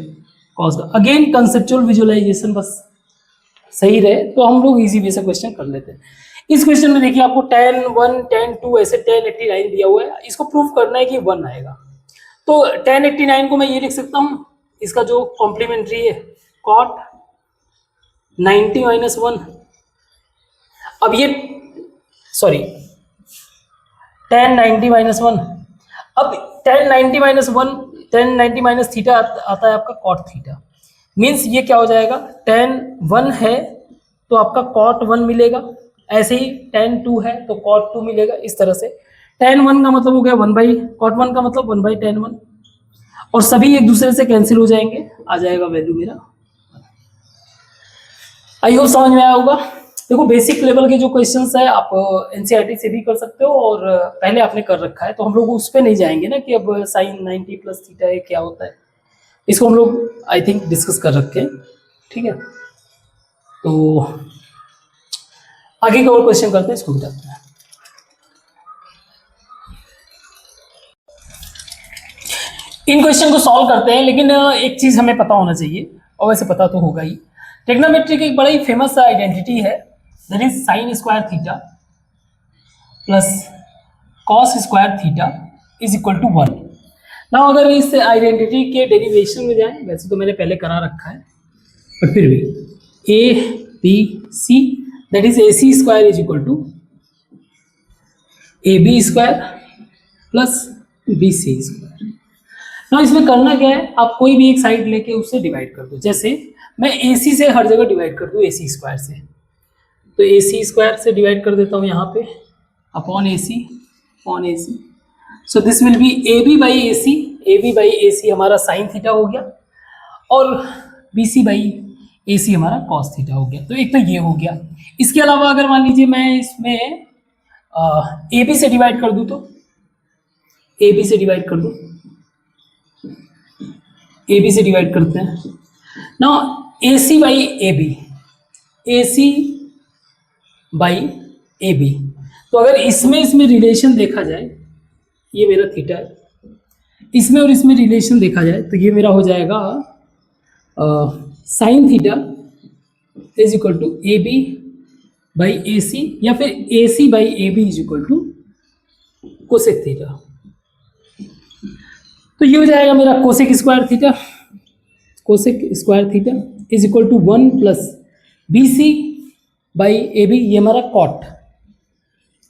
cos, again conceptual visualization बस सही रहे तो हम लोग इजी वे से क्वेश्चन कर लेते हैं। इस क्वेश्चन में देखिए आपको tan 1 tan 2 ऐसे tan 89 दिया हुआ है, इसको प्रूव करना है कि 1 आएगा। तो tan 89 को मैं ये लिख सकता हूँ, इसका जो कॉम्प्लीमेंट्री है cot 90 माइनस 1, अब ये सॉरी tan 90 माइनस 1, अब tan 90 minus 1 tan 90 minus theta आता है आपका cot थीटा, मीन्स ये क्या हो जाएगा, tan 1 है तो आपका cot 1 मिलेगा, ऐसे ही tan 2 है तो cot 2 मिलेगा, इस तरह से tan 1 का मतलब हो गया 1 बाई cot 1 का मतलब 1 बाई tan 1, और सभी एक दूसरे से कैंसिल हो जाएंगे, आ जाएगा वैल्यू मेरा। आई होप समझ में आया होगा। देखो बेसिक लेवल के जो क्वेश्चंस है आप एनसीईआरटी से भी कर सकते हो, और पहले आपने कर रखा है तो हम लोग उस पर नहीं जाएंगे ना कि अब साइन 90 प्लस थीटा है क्या होता है, इसको हम लोग आई थिंक डिस्कस कर रखे हैं, ठीक है। तो आगे का और क्वेश्चन करते हैं, इसको बताते हैं। इन क्वेश्चन को सॉल्व करते हैं, लेकिन एक चीज हमें पता होना चाहिए, और वैसे पता तो होगा ही, ट्रिग्नोमेट्री की एक बड़ा ही फेमस आइडेंटिटी है, that is sine square theta plus cos square theta is equal to 1। Now अगर इस आइडेंटिटी के डेरिवेशन में जाएं, वैसे तो मैंने पहले करा रखा है पर फिर भी A B C that is A C square is equal to A B square plus B C square. ना इसमें करना क्या है, आप कोई भी एक साइड लेके उससे डिवाइड कर दो, जैसे मैं ए सी से हर जगह डिवाइड कर दूँ ए सी स्क्वायर से, तो ए सी स्क्वायर से डिवाइड कर देता हूँ यहाँ पे upon A C, so this will be A B by A C हमारा साइन थीटा हो गया, और B C by A C हमारा कॉस थीटा हो गया। तो एक तो ये हो गया। इसके अलावा अगर मान लीजिए मैं इसमें ए बी से डिवाइड कर दूँ, तो ए बी से डिवाइड कर दूँ, ए बी से डिवाइड करते हैं ना, A C by A B, A C by A B. तो अगर इसमें रिलेशन देखा जाए, ये मेरा थीटा है, इसमें और इसमें रिलेशन देखा जाए तो ये मेरा हो जाएगा sine theta is equal to A B by A C, या फिर A C by A B is equal to cosec theta. तो ये हो जाएगा मेरा cosec square theta is equal to 1 plus B C by A B, ये हमारा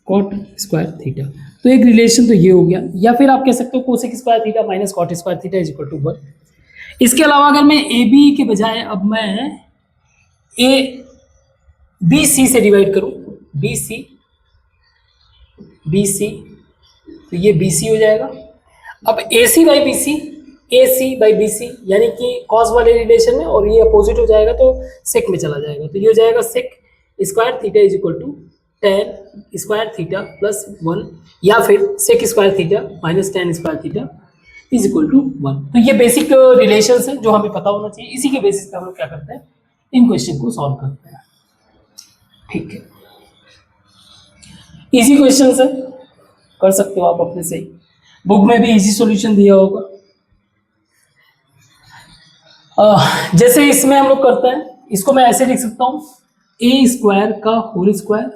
cot square theta. तो एक रिलेशन तो ये हो गया, या फिर आप कह सकते हो cosec square theta minus cot square theta is equal to 1। इसके अलावा अगर मैं ए बी के बजाय अब मैं ए बी सी से डिवाइड करूं, बी सी, तो ये बी सी हो जाएगा। अब ए सी बाई बी सी यानी कि कॉस वाले रिलेशन में, और ये अपोजिट हो जाएगा तो सेक में चला जाएगा, तो ये हो जाएगा sec square theta is equal to tan square theta plus 1, या फिर sec square theta minus tan square theta is equal to 1। तो ये बेसिक रिलेशंस है जो हमें पता होना चाहिए, इसी के बेसिस पे हम लोग क्या करते हैं, इन क्वेश्चन को सॉल्व करते हैं। ठीक है, इजी क्वेश्चन है, कर सकते हो आप अपने से ही, बुक में भी इजी सॉल्यूशन दिया होगा। जैसे इसमें हम लोग करते हैं, इसको मैं ऐसे लिख सकता हूँ, ए स्क्वायर का whole square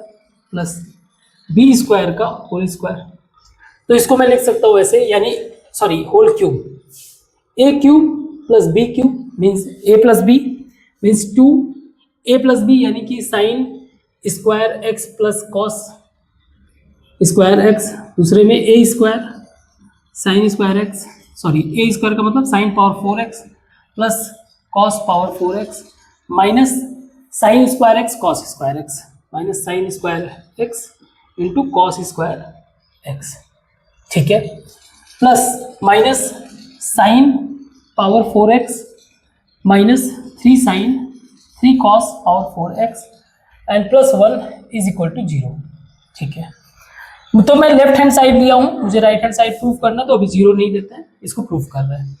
plus B square का होल स्क्वायर। तो इसको मैं लिख सकता हूँ ऐसे, यानी sorry whole cube, A cube plus B cube means A plus B means 2a+b, यानी कि sine square X plus cos square X. दूसरे में A square sine square X, sorry A square का मतलब sine power 4x plus cos power 4x minus sine square X cos square x minus sine square x into cos square x, ठीक है, plus minus sine power 4x minus 3 sine 3 cos power 4x and plus 1 is equal to 0, ठीक है। तो मैं left hand side लिया हूँ, मुझे right hand side prove करना, तो अभी 0 नहीं देते हैं, इसको प्रूव कर रहे हैं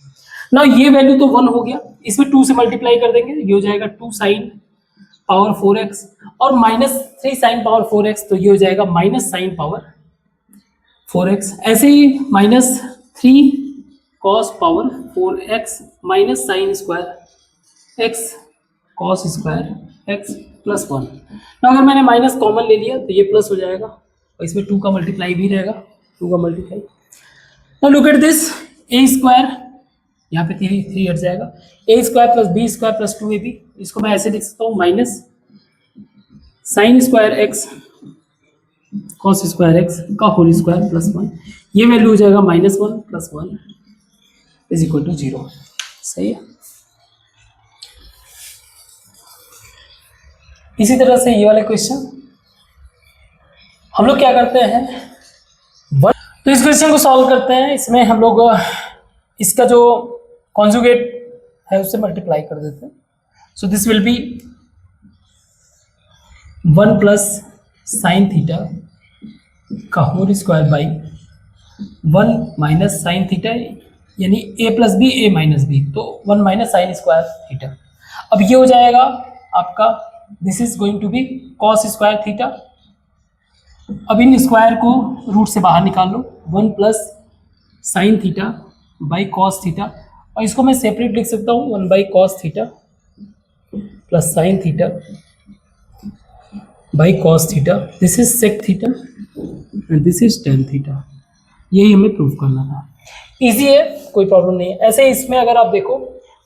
ना। ये वैल्यू तो 1 हो गया, इसमें 2 से मल्टीप्लाई कर देंगे, ये हो जाएगा 2 साइन पावर 4x और माइनस 3 साइन पावर 4x, तो ये हो जाएगा माइनस साइन पावर 4x। ऐसे ही minus 3 cos power 4x minus sine square X cos square X plus 1। ना अगर मैंने माइनस कॉमन ले लिया तो ये प्लस हो जाएगा और इसमें 2 का मल्टीप्लाई भी रहेगा, 2 का multiply. Now look at this, A square यहाँ पे 3 हट जाएगा, A square plus B square plus 2ab, इसको मैं ऐसे लिख सकता हूँ minus sine square X cos square X का होल स्क्वायर प्लस 1। ये वैल्यू हो जाएगा -1 प्लस 1 इज इक्वल टू 0, सही है। इसी तरह से ये वाले क्वेश्चन हम लोग क्या करते हैं, तो इस क्वेश्चन को सॉल्व करते हैं। इसमें हम लोग इसका जो कॉन्जुगेट है उससे मल्टीप्लाई कर देते हैं। So this will be 1 plus sine theta का whole square by 1 minus sine theta, यानी a plus B A minus B, तो 1 माइनस साइन स्क्वायर थीटा। अब ये हो जाएगा आपका, this is going to be cos square theta. अब इन स्क्वायर को रूट से बाहर निकाल लो, 1 plus sine theta by cos theta, और इसको मैं सेपरेट लिख सकता हूँ 1 by cos theta plus sine theta by cos theta, this is sec theta and this is tan theta. यही हमें प्रूव करना था, इजी है, कोई प्रॉब्लम नहीं है। ऐसे इसमें अगर आप देखो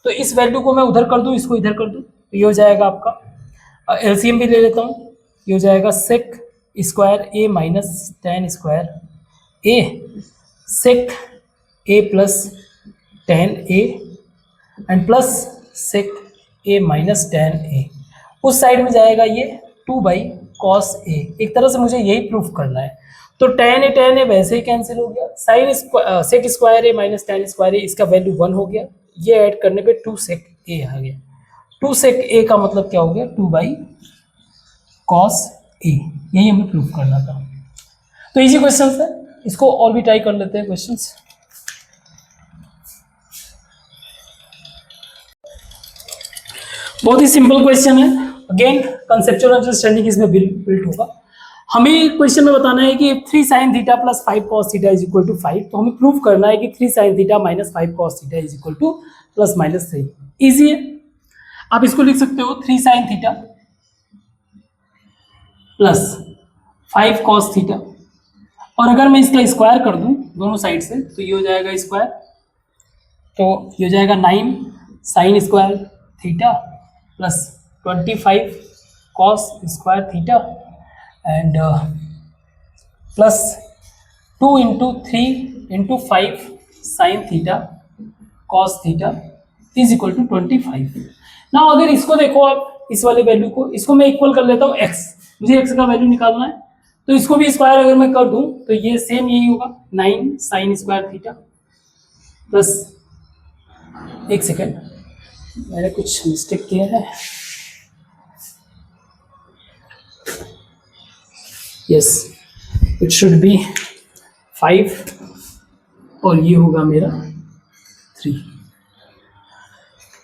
तो इस वैल्यू को मैं उधर कर दूँ, इसको इधर कर दूँ, तो ये हो जाएगा आपका, एलसीएम भी ले लेता हूँ, ये हो जाएगा sec square A minus tan square A sec A plus tan A and plus sec A minus tan A. उस साइड में जाएगा ये 2 बाई कॉस ए। एक तरह से मुझे यही प्रूफ करना है। तो टेन ए वैसे ही कैंसिल हो गया, sign sec square A minus tan square ए, इसका वैल्यू 1 हो गया, ये ऐड करने पे 2 सेक ए आ गया। 2 सेक ए का मतलब क्या हो गया, 2 बाई कॉस ए। यही हमें प्रूफ करना था। तो इजी क्वेश्चन है, इसको और भी ट्राई कर लेते हैं क्वेश्चंस। बहुत ही सिंपल क्वेश्चन है, अगेन कंसेप्चुअल अंडरस्टैंडिंग इसमें बिल्ट होगा। हमें क्वेश्चन में बताना है कि 3 sine theta plus 5 cos theta is equal to 5, तो हमें प्रूफ करना है कि 3 sine theta minus 5 cos theta is equal to plus minus 3। Easy है, आप इसको लिख सकते हो 3 sine theta plus 5 cos theta, और अगर मैं इसका स्क्वायर कर दूं दोनों साइड से तो ये हो जाएगा स्क्वायर, तो ये हो जाएगा 9 sine square theta plus 25 cos square theta and plus 2 into 3 into 5 sine theta cos theta is equal to 25। ना अगर इसको देखो आप, इस वाले वैल्यू को, इसको मैं इक्वल कर लेता हूँ x, मुझे x का वैल्यू निकालना है, तो इसको भी स्क्वायर अगर मैं कर दूं तो ये सेम यही होगा 9 साइन स्क्वायर थीटा प्लस, एक सेकेंड मैंने कुछ मिस्टेक किया है, यस इट शुड बी 5 और ये होगा मेरा 3,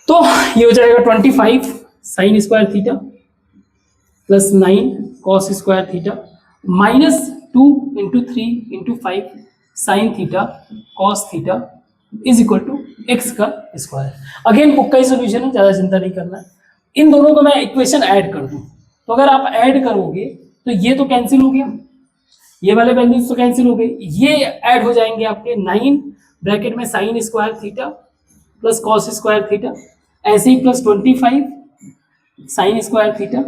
तो ये हो जाएगा 25 sine square theta plus 9 cos square theta minus 2 into 3 into 5 sine theta cos theta is equal to X का स्क्वायर। अगेन बुक का ही सोल्यूशन है, ज़्यादा चिंता नहीं करना है। इन दोनों को मैं इक्वेशन ऐड कर दूं, तो अगर आप ऐड करोगे तो ये तो कैंसिल हो गया, ये वाले वैल्यूज तो कैंसिल हो गए, ये ऐड हो जाएंगे आपके 9 ब्रैकेट में sine square theta plus cos square theta, ऐसे ही plus 25 sine square theta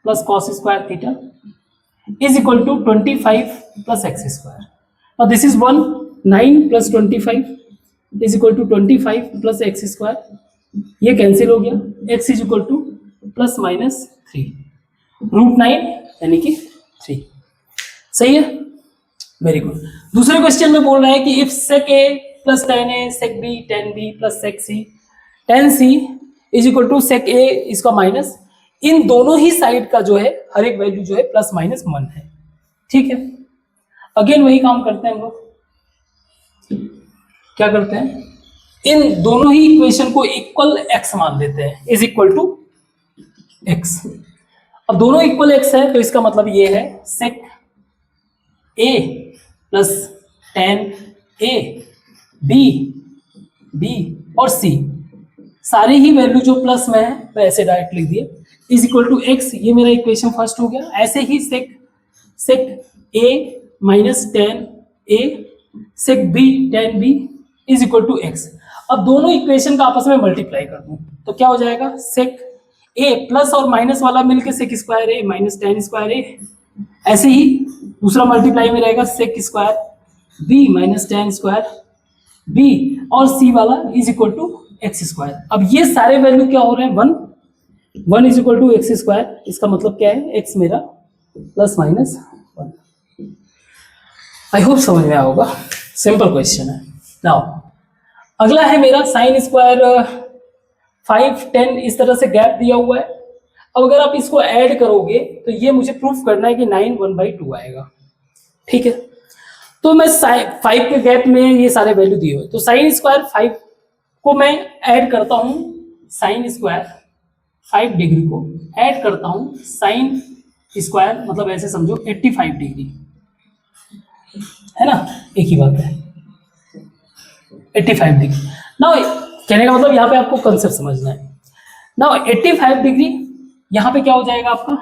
plus cos square theta is equal to 25 plus X square. और this is 1, 9 plus 25 is equal to 25 plus X square, ये cancel हो गया, X is equal to plus minus 3 √9 यानी कि 3। सही है, वेरी गुड। दूसरे question में बोल रहा है कि if sec A plus tan A sec B tan B plus sec C tan C is equal to sec A इसका माइनस, इन दोनों ही साइड का जो है हर एक वैल्यू जो है प्लस माइनस 1 है। ठीक है, अगेन वही काम करते हैं हम लोग, क्या करते हैं, इन दोनों ही इक्वेशन को इक्वल एक्स मान लेते हैं, इज इक्वल टू एक्स। अब दोनों इक्वल एक्स है तो इसका मतलब ये है sec A plus tan A B B और सी सारे ही वैल्यू जो प्लस में है तो ऐसे डायरेक्ट लिख दिए, इज इक्वल टू एक्स, ये मेरा इक्वेशन फर्स्ट हो गया। ऐसे ही sec A minus tan A sec B tan B is equal to X. अब दोनों इक्वेशन का आपस में मल्टीप्लाई कर दूं तो क्या हो जाएगा, सेक ए प्लस और माइनस वाला मिलके sec square A minus tan square A, ऐसे ही दूसरा मल्टीप्लाई में रहेगा sec square B minus tan square B और सी वाला is equal to X square. अब ये सारे वैल्यू क्या हो रहे हैं, 1 is equal to X square, इसका मतलब क्या है, एक्स मेरा प्लस माइनस 1। आई होप समझ में आया होगा, सिंपल क्वेश्चन है। नाउ अगला है मेरा साइन स्क्वायर 5 10 इस तरह से गैप दिया हुआ है। अब अगर आप इसको ऐड करोगे तो ये मुझे प्रूफ करना है कि 9 1/2 आएगा। ठीक है, तो मैं 5 के गैप में ये सारे वैल्यू दिए हुए, तो साइन स्क्वायर 5 को मैं ऐड करता हूं, साइन स्क्वायर 5 डिग्री को ऐड करता हूं साइन स्क्वायर, मतलब ऐसे समझो 85 डिग्री है ना, एक ही बात है 85 डिग्री। नाउ कहने का मतलब यहाँ पे आपको कंसेप्ट समझना है। नाउ 85 डिग्री यहाँ पे क्या हो जाएगा आपका,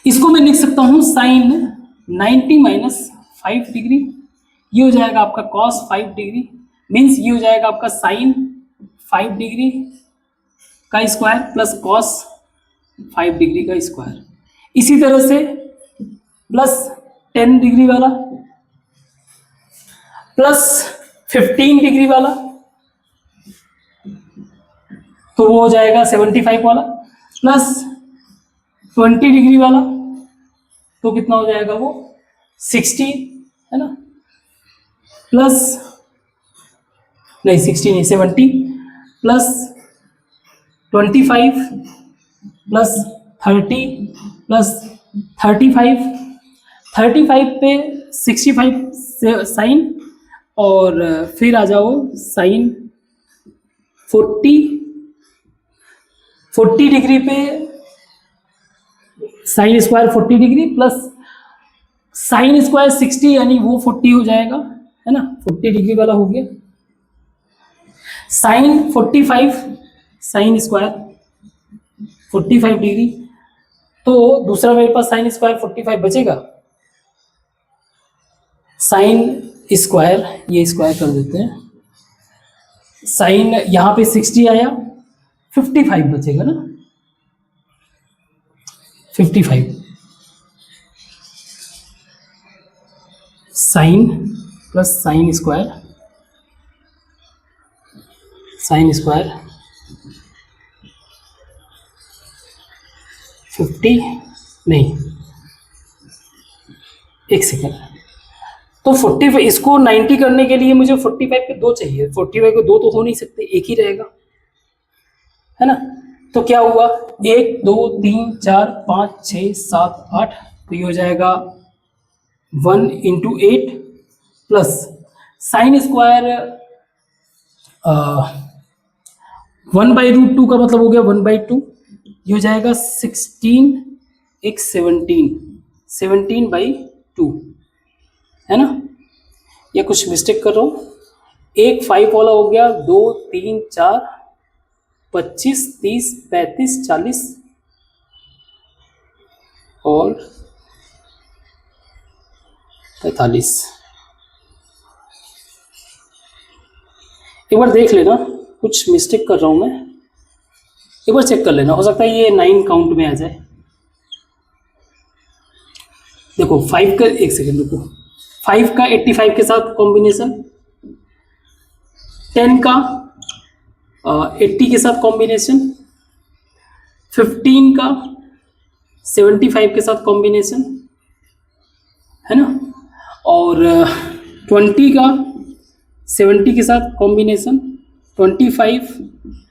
इसको मैं लिख सकता हूँ साइन 90 माइनस 5 डिग्री, ये हो जाएगा आपका कॉस 5 डिग्री, मीन्स ये हो जाएगा आपका साइन 5 डिग्री का स्क्वायर प्लस कॉस 5 डिग्री का स्क्वायर। इसी तरह से प्लस 10 डिग्री वाला प्लस 15 डिग्री वाला, तो वो हो जाएगा 75 वाला, प्लस 20 डिग्री वाला, तो कितना हो जाएगा वो 60 है ना, प्लस नहीं 60 नहीं 70 प्लस 25 प्लस 30 प्लस 35 पे 65 साइन, और फिर आ जाओ साइन 40 डिग्री पे sine square 40 degree plus sine square 60 यानी वो 40 हो जाएगा है ना, 40 डिग्री वाला हो गया, साइन 45 साइन स्क्वायर 45 डिग्री, तो दूसरा मेरे पास साइन स्क्वायर 45 बचेगा, साइन स्क्वायर ये स्क्वायर कर देते हैं, साइन यहाँ पे 60 आया 55 बचेगा ना, 55 साइन प्लस साइन स्क्वायर 50 नहीं, एक सेकेंड, तो 45 इसको 90 करने के लिए मुझे 45 पे 2 चाहिए, 45 को 2 तो हो नहीं सकते, एक ही रहेगा है ना, तो क्या हुआ 1 2 3 4 5 6 7 8, तो ये हो जाएगा 1 × 8 प्लस साइन स्क्वायर 1/√2 का मतलब हो गया 1/2, ये हो जाएगा 16 एक 17/2 है ना, या कुछ मिस्टेक कर रहा हूँ, एक 5 वाला हो गया 2 3 4 25 30 35 40 और 45। एक बार देख लेना, कुछ मिस्टेक कर रहा हूं मैं, एक बार चेक कर लेना, हो सकता है ये 9 काउंट में आ जाए। देखो 5 का, एक सेकेंड रुको, 5 का 85 के साथ कॉम्बिनेशन, 10 का 80 के साथ कॉम्बिनेशन, 15 का 75 के साथ कॉम्बिनेशन, है ना, और 20 का 70 के साथ कॉम्बिनेशन, 25,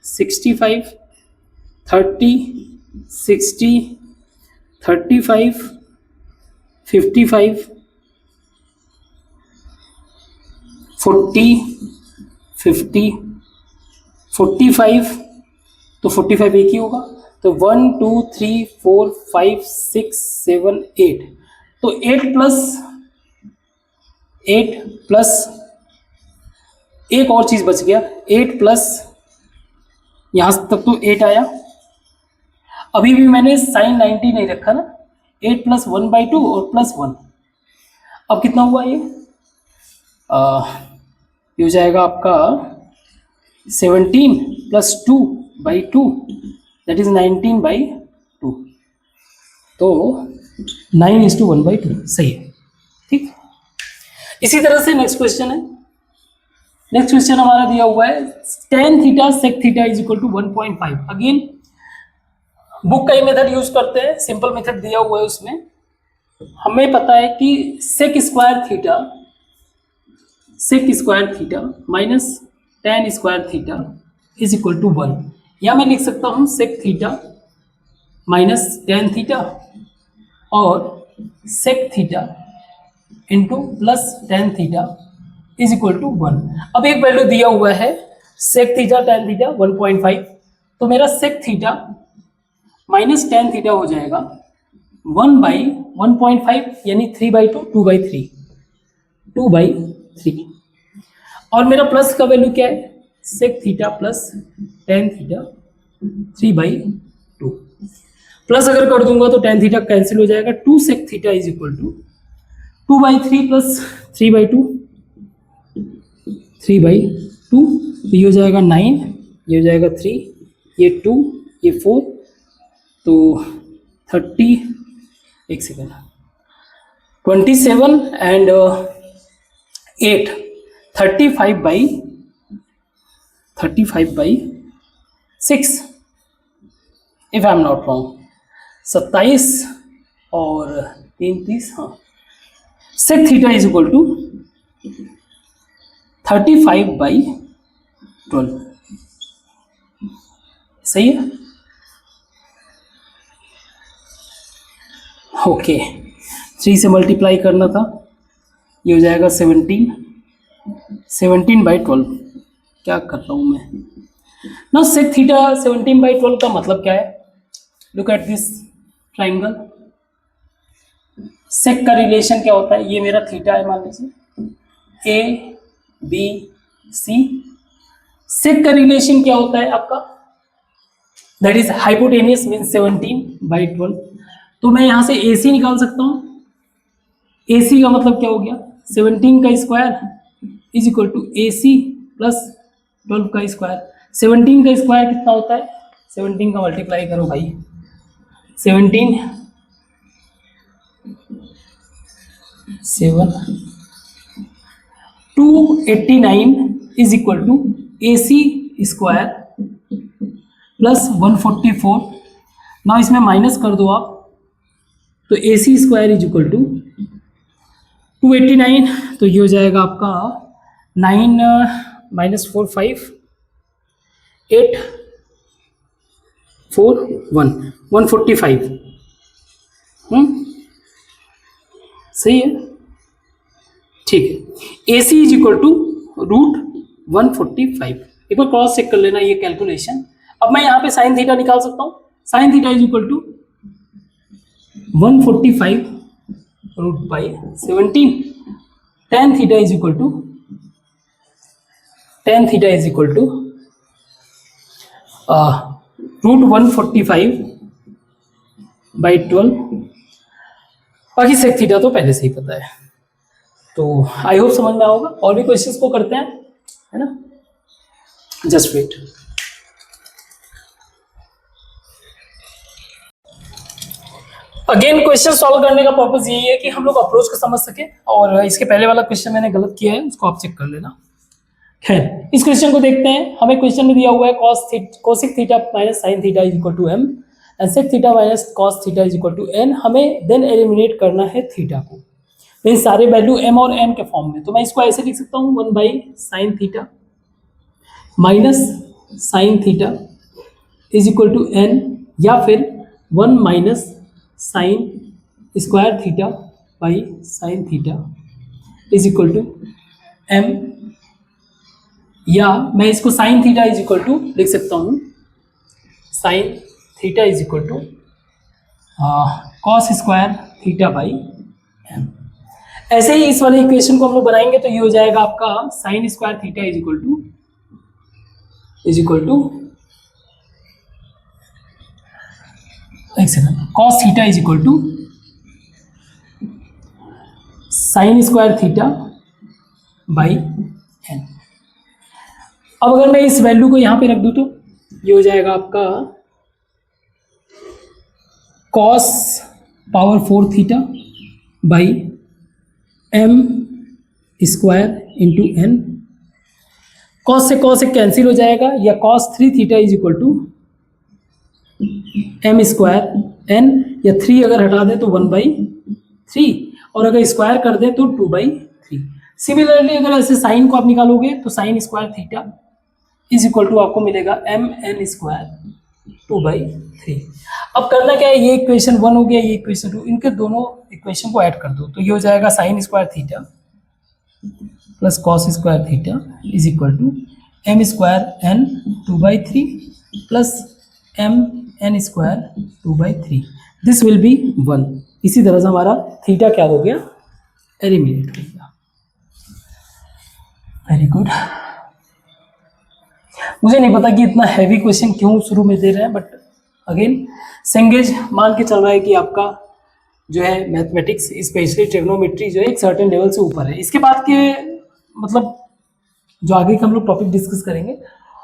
65, 30, 60, 35, 55, 40, 50, 45, तो 45 एक ही होगा, तो 1 2 3 4 5 6 7 8, तो 8 प्लस एक और चीज बच गया, 8 प्लस यहां तक तो 8 आया, अभी भी मैंने साइन 90 नहीं रखा ना, 8 प्लस 1/2 और प्लस 1, अब कितना हुआ ये हो जाएगा आपका 17 प्लस 2/2, दैट इज 19/2, तो 9:1/2 सही है, ठीक। इसी तरह से नेक्स्ट क्वेश्चन है, नेक्स्ट क्वेश्चन हमारा दिया हुआ है tan theta sec theta is equal to 1.5। Again book का ही मेथड यूज करते हैं, सिंपल मेथड दिया हुआ है, उसमें हमें पता है कि sec square theta minus tan square theta is equal to 1, या मैं लिख सकता हूं sec theta minus tan theta और sec theta into plus tan theta is equal to 1। अब एक वैल्यू दिया हुआ है sec थीटा tan थीटा 1.5, तो मेरा sec theta minus tan theta हो जाएगा 1/1.5 यानी 3/2, 2/3, और मेरा प्लस का वैल्यू क्या है, sec theta plus tan theta 3/2, plus अगर कर दूंगा तो tan थीटा कैंसिल हो जाएगा, 2 sec theta is equal to 2/3 plus 3/2, 3/2, तो ये हो जाएगा 9, ये हो जाएगा 3, ये 2, ये 4, तो 30, एक second, 27 and 8, 35/6 if I am not wrong, 27 और 3 30, हाँ, sec theta is equal to 35/12, सही है, ओके। 3 से मल्टीप्लाई करना था, ये हो जाएगा 17/12, क्या कर रहा हूं मैं ना, sec थीटा 17/12 का मतलब क्या है, look at this triangle, sec का रिलेशन क्या होता है, ये मेरा थीटा है मान लीजिए A B C, sec का रिलेशन क्या होता है आपका, दैट इज हाइपोटेनियस मीन्स 17/12, तो मैं यहां से AC निकाल सकता हूं, AC का मतलब क्या हो गया, 17 का square is equal to AC plus 12 का स्क्वायर, 17 का स्क्वायर कितना होता है, 17 का मल्टीप्लाई करो भाई, 17 7 289 is equal to AC square plus 144, ना इसमें माइनस कर दो आप, तो AC square is equal to 289, तो ये हो जाएगा आपका 9 - 4 5 8 4 1 145, सही है, ठीक है। AC इज इक्वल टू √145, एक बार क्रॉस चेक कर लेना ये कैलकुलेशन। अब मैं यहाँ पे साइन थीटा निकाल सकता हूँ, sine theta is equal to 145√17, tan theta is equal to √145/12, बाकी सेक थीटा तो पहले से ही पता है। तो आई होप समझ में आओगा। और भी क्वेश्चंस को करते हैं, है ना, just wait. Again question solve करने का पर्पस यही है कि हम लोग अप्रोच को समझ सके। और इसके पहले वाला क्वेश्चन मैंने गलत किया है, उसको आप चेक कर लेना। खैर, इस क्वेश्चन को देखते हैं। हमें क्वेश्चन में दिया हुआ है cosec theta minus sin theta is equal to m and sec theta minus cos theta is equal to n। हमें देन एलिमिनेट करना है थीटा को, इन सारे वैल्यू m और n के फॉर्म में। तो मैं इसको ऐसे लिख सकता हूँ 1 by sine theta minus sine theta is equal to n, या फिर 1 minus sine square theta by sine theta is equal to m, या मैं इसको sine theta is equal to लिख सकता हूँ sine theta is equal to cos square theta by M. ऐसे ही इस वाले इक्वेशन को हम लोग बनाएंगे तो ये हो जाएगा आपका sine square theta is equal to एक second, cos theta is equal to sine square theta by N. अब अगर मैं इस वैल्यू को यहां पे रख दूं तो ये हो जाएगा आपका cos power 4 theta by M square into N. Cos से कॉस से कैंसिल हो जाएगा, या cos 3 theta is equal to M square N, या 3 अगर हटा दें तो 1 बाई 3, और अगर स्क्वायर कर दें तो 2 बाई 3। सिमिलरली अगर ऐसे साइन को आप निकालोगे तो sine square theta is equal to आपको मिलेगा एम एन स्क्वायर 2 बाई 3। अब करना क्या है, ये इक्वेशन 1 हो गया, ये इक्वेशन 2, इनके दोनों इक्वेशन को ऐड कर दो तो ये हो जाएगा sine square theta plus cos square theta is equal to M square N 2 by 3 plus M N square 2 by 3। This will be 1। इसी तरह से हमारा थीटा क्या हो गया, एलिमिनेट हो गया। Very good. मुझे नहीं पता कि इतना हैवी क्वेश्चन क्यों शुरू में दे रहे हैं, बट अगेन सेंगेज मान के चल रहा है कि आपका जो है मैथमेटिक्स स्पेशली ट्रिग्नोमेट्री जो है एक सर्टेन लेवल से ऊपर है। इसके बाद के मतलब जो आगे के हम लोग टॉपिक डिस्कस करेंगे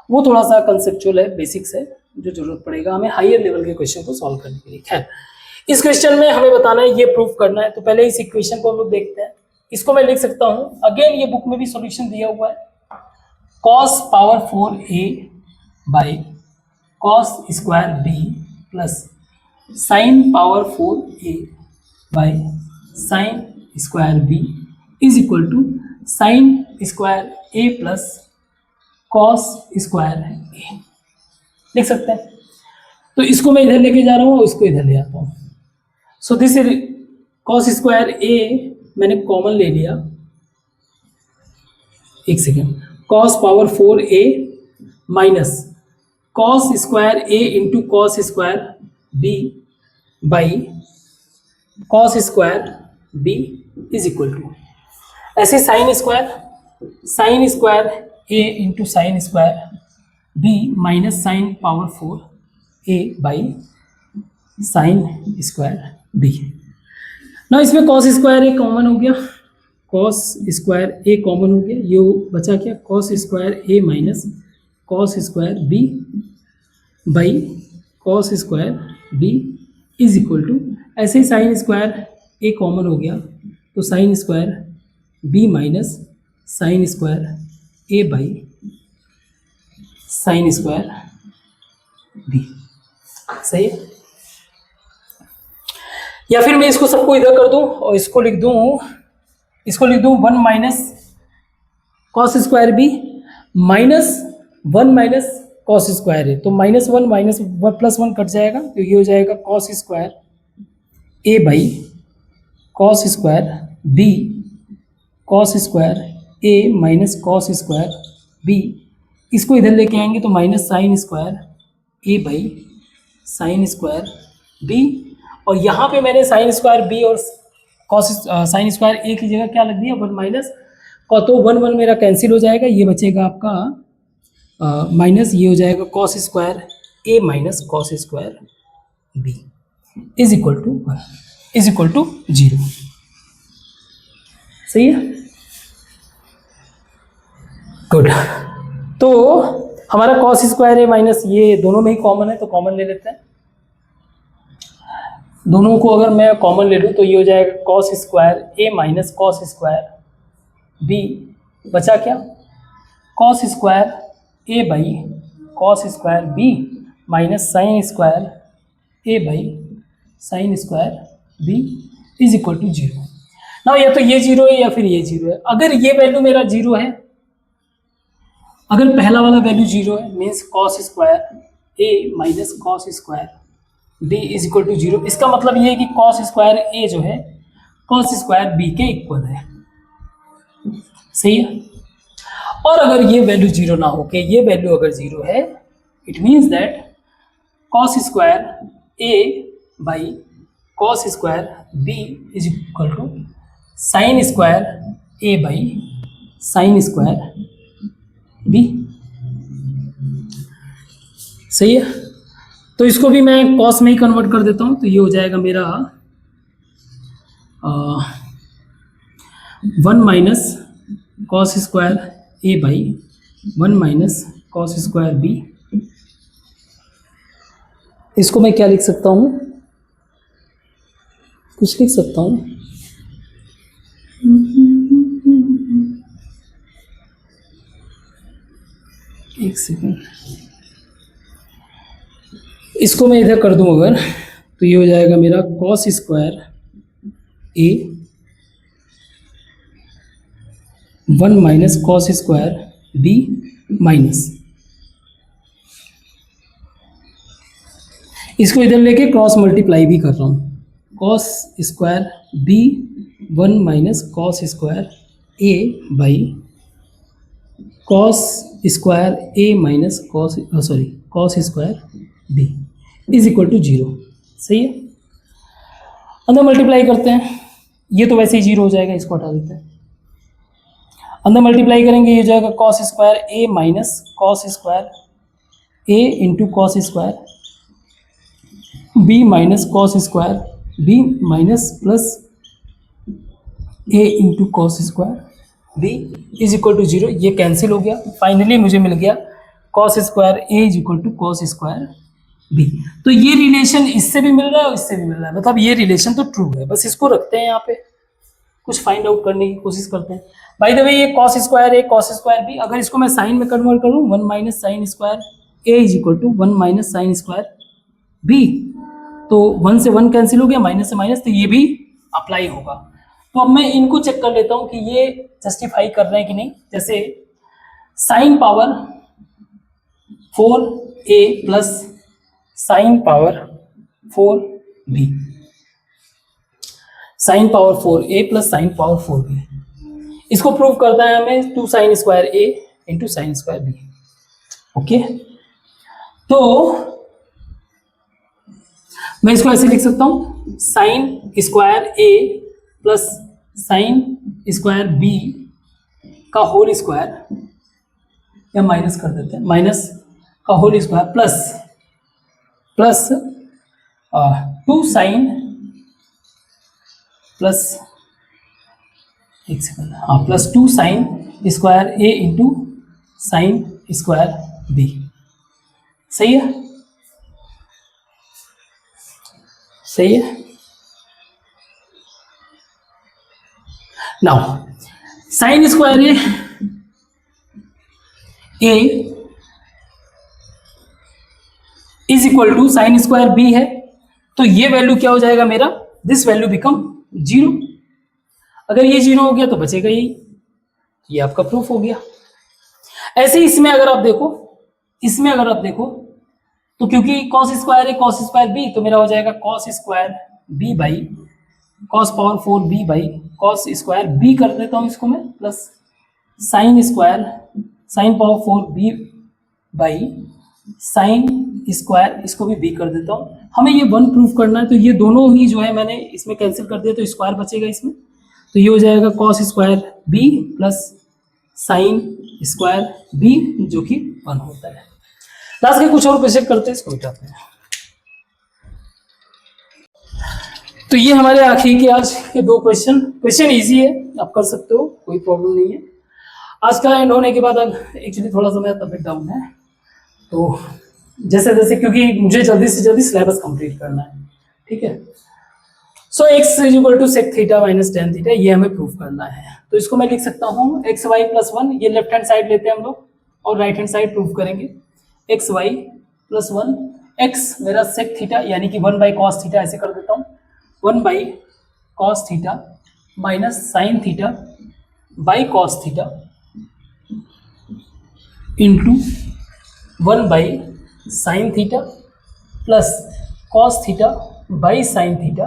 वो थोड़ा सा कंसेप्चुअल है, बेसिक्स है, जो जरूरत पड़ेगा हमें हायर लेवल के क्वेश्चन को सॉल्व करने के लिए। खैर, इस क्वेश्चन में हमें बताना है, ये प्रूफ करना है, तो पहले इस इक्वेशन को हम लोग देखते हैं। इसको मैं लिख सकता हूँ, अगेन ये बुक में भी सॉल्यूशन दिया हुआ है, cos power 4a by cos square b plus sine power 4a by sine square b is equal to sine square a plus cos square a लिख सकते हैं। तो इसको मैं इधर लेके जा रहा हूँ और इसको इधर ले आता हूँ। So this is cos square a मैंने कॉमन ले लिया, एक second, cos power 4a minus cos square a into cos square b by cos square b is equal to ऐसे sine square a into sine square b minus sine power 4a by sine square b। ना इसमें cos square a common हो गया, cos square a common हो गया, ये बचा क्या, cos square a minus cos square b by cos square b is equal to ऐसे ही साइन स्क्वायर a कॉमन हो गया तो sine square b minus sine square a by sine square b। सही है, या फिर मैं इसको सबको इधर कर दूं और इसको लिख दूं 1 minus cos square B minus 1 minus cos square A, तो माइनस 1 माइनस 1 प्लस 1 कट जाएगा तो ये हो जाएगा cos square A by cos square B cos square A minus cos square B. इसको इधर लेके आएंगे तो minus sine square A by sine square B, और यहाँ पे मैंने साइन स्क्वायर बी और कॉस साइन स्क्वायर ए की जगह क्या लग दिया 1 माइनस, तो 1 मेरा कैंसिल हो जाएगा, ये बचेगा आपका माइनस, ये हो जाएगा cos square A minus cos square B is equal to 0। सही है। गुड। तो हमारा कॉस स्क्वायर ए माइनस ये दोनों में ही कॉमन है, तो कॉमन ले लेते हैं। दोनों को अगर मैं कॉमन ले लूँ तो ये हो जाएगा cos square A minus cos square B. बचा क्या? Cos square A by cos square B minus sine square A by sine square B is equal to 0। ना या तो ये 0 है या फिर ये 0 है। अगर ये वैल्यू मेरा 0 है, अगर पहला वाला वैल्यू 0 है means cos square A minus cos square B is equal to 0। इसका मतलब ये है कि कॉस स्क्वायर ए जो है कॉस स्क्वायर बी के इक्वल है। सही है। और अगर ये वैल्यू 0 ना हो के ये वैल्यू अगर 0 है, it means that cos square A by cos square B is equal to sine square A by sine square B. सही है। तो इसको भी मैं कॉस में ही कन्वर्ट कर देता हूं, तो ये हो जाएगा मेरा 1 minus cos square A by 1 minus cos square B. इसको मैं क्या लिख सकता हूँ? कुछ लिख सकता हूँ। एक सेकंड, इसको मैं इधर कर दूं अगर, तो ये हो जाएगा मेरा cos square A 1 minus cos square B minus, इसको इधर लेके क्रॉस मल्टीप्लाई भी कर रहा हूँ, cos square B 1 minus cos square A by cos square A minus cos cos square B is equal to 0। सही है। अंदर मल्टीप्लाई करते हैं, ये तो वैसे ही 0 हो जाएगा, इसको हटा देते हैं। अंदर मल्टीप्लाई करेंगे, ये हो जाएगा cos square A minus cos square A into cos square B minus cos square B minus plus A into cos square B is equal to 0। ये कैंसिल हो गया। फाइनली मुझे मिल गया cos square A is equal to cos square B. तो ये relation इससे भी मिल रहा है और इससे भी मिल रहा है, मतलब ये रिलेशन तो ट्रू है। बस इसको रखते हैं यहाँ पे, कुछ फाइंड आउट करने की कोशिश करते हैं। बाय द वे ये cos square A cos square B, अगर इसको मैं साइन में कन्वर्ट करूँ 1 minus sine square A is equal to 1 minus sine square B, तो 1 से 1 कैंसिल हो गया, माइनस से माइनस, तो ये भी अप्लाई होगा। तो अब मैं इनको चेक कर लेता हूँ कि ये जस्टिफाई कर रहे हैं कि नहीं। जैसे sine power 4a plus sine power 4b, sine power 4a plus sine power 4b, इसको प्रूव करता है हमें 2 sine square a into sine square b। Okay, तो मैं इसको ऐसे लिख सकता हूं, sine square a plus sine square b का होल स्क्वायर, या माइनस कर देते हैं, माइनस का whole square plus plus 2 sine plus, एक सेकंड, हाँ, plus 2 sine square a into sine square b। सही है, सही है। Now sine square A is equal to sine square B है, तो ये वैल्यू क्या हो जाएगा मेरा, दिस वैल्यू बिकम 0। अगर ये 0 हो गया तो बचेगा यही, ये आपका प्रूफ हो गया। ऐसे ही इसमें अगर आप देखो, इसमें अगर आप देखो तो क्योंकि कॉस स्क्वायर है कॉस स्क्वायर बी, तो मेरा हो जाएगा cos square B by cos power 4 B by cos square B कर देता हूँ इसको मैं, plus sine square sine power 4 B by sine square, इसको भी बी कर देता हूँ। हमें ये 1 प्रूफ करना है, तो ये दोनों ही जो है मैंने इसमें कैंसिल कर दिया, तो स्क्वायर बचेगा इसमें, तो ये हो जाएगा cos square B plus sine square B जो कि 1 होता है। लास्ट के कुछ और क्वेश्चन करते हैं, इसको उठाते हैं। तो ये हमारे आखिरी के आज के 2 क्वेश्चन इजी है, आप कर सकते हो, कोई प्रॉब्लम नहीं है। आज का एंड होने के बाद अब एक्चुअली थोड़ा सा मेरा तबियत डाउन है, तो जैसे जैसे क्योंकि मुझे जल्दी से जल्दी सिलेबस कंप्लीट करना है, ठीक है। So x equal to sec theta minus tan theta, ये हमें प्रूव करना है। तो इसको मैं लिख सकता हूँ एक्स वाई प्लस वन, ये लेफ्ट हैंड साइड लेते हैं हम लोग और राइट हैंड साइड प्रूव करेंगे। X Y plus one, X मेरा सेक थीटा यानी कि वन बाई कॉस थीटा, ऐसे कर देता हूँ, one by cos theta minus sine theta by cos theta into one by sine theta plus cos theta by sine theta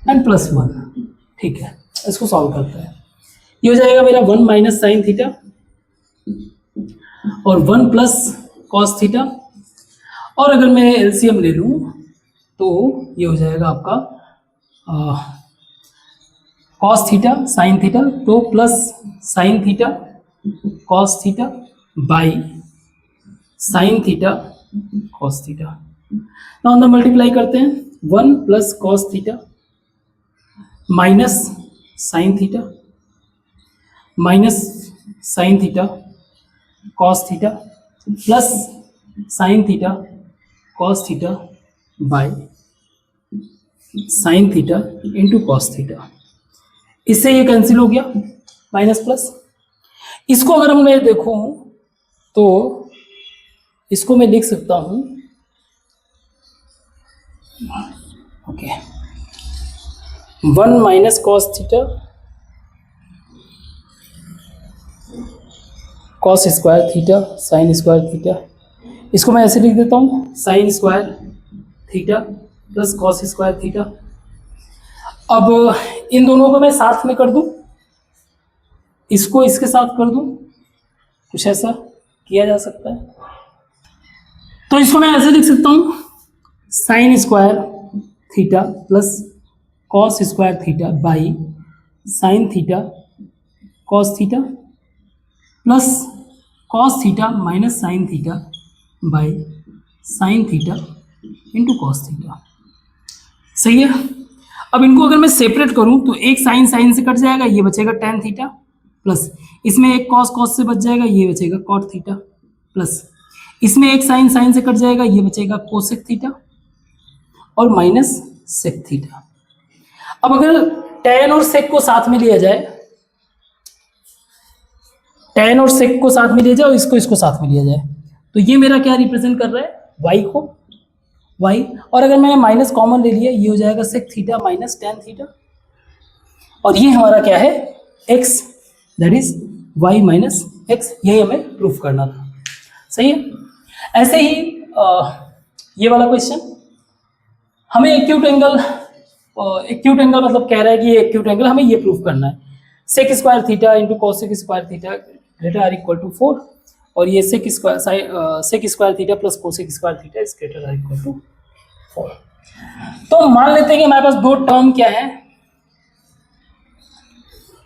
and plus one, ठीक है। इसको सॉल्व करते हैं, ये हो जाएगा मेरा वन माइनस साइन थीटा और वन प्लस कॉस थीटा, और अगर मैं एलसीएम ले लूँ तो ये हो जाएगा आपका कॉस थीटा साइन थीटा, तो plus sine theta cos theta by sine theta cos theta. Now अंदर मल्टीप्लाई करते हैं, one plus cos theta minus sine theta minus sine theta cos theta plus sine theta cos theta by sine theta into cos theta. इससे ये cancel हो गया, minus plus. इसको अगर मैं देखूं तो इसको मैं लिख सकता हूं, okay, one minus cos theta cos square theta sine square theta, इसको मैं ऐसे लिख देता हूँ sign square theta plus cos square theta. अब इन दोनों को मैं साथ में कर दूं, इसको इसके साथ कर दूं, कुछ ऐसा किया जा सकता है। तो इसको मैं ऐसे लिख सकता हूँ sign square theta plus cos square theta by sine theta cos theta plus cos theta minus sine theta by sine theta into cos theta, सही है। अब इनको अगर मैं सेपरेट करूं तो एक साइन साइन से कट जाएगा, ये बचेगा टेन थीटा, प्लस इसमें एक कॉस कॉस से बच जाएगा, ये बचेगा कॉट थीटा, प्लस इसमें एक साइन साइन से कट जाएगा, ये बचेगा कोसेक थीटा और माइनस सेक थीटा। अब अगर टेन और सेक को साथ में लिया जाए, टेन और सेक को साथ में लिया जाए और इसको साथ में लिया जाए, तो ये मेरा क्या रिप्रेजेंट कर रहा है, वाई को, वाई। और अगर मैंने माइनस कॉमन ले लिया, ये हो जाएगा sec theta minus tan theta, और ये हमारा क्या है, X, that is Y minus X. यही हमें प्रूफ करना था, सही है। ऐसे ही ये वाला क्वेश्चन हमें एक्यूट एंगल, एक्यूट एंगल मतलब कह रहा है कि ये एक्यूट एंगल हमें ये प्रूफ करना है, sec square theta into cosec square theta greater or equal to 4, और ये sec square theta plus cosec square theta is greater or equal to 4। तो मान लेते हैं कि हमारे पास दो टर्म क्या है,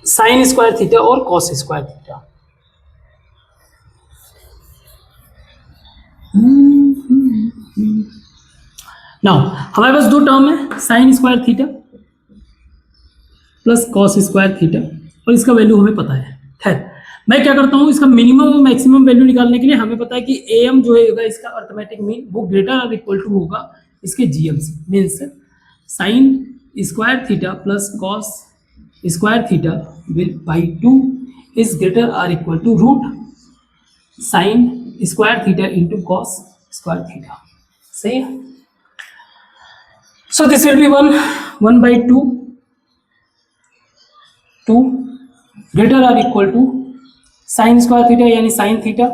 साइन स्क्वायर थीटा और कॉस स्क्वायर थीटा। नाउ हमारे पास दो टर्म है, sign square theta plus cos square theta, और इसका वैल्यू हमें पता है। खैर मैं क्या करता हूँ, इसका मिनिमम और मैक्सिमम वैल्यू निकालने के लिए हमें पता है कि एम जो है इसका अर्थमेटिक मीन वो ग्रेटर और इक्वल टू होगा इसके जीएम से, means sine square theta plus cos square theta by 2 is greater or equal to root sine square theta into cos square theta, सही है। So this will be 1 by 2 greater or equal to sine square theta यानी sine theta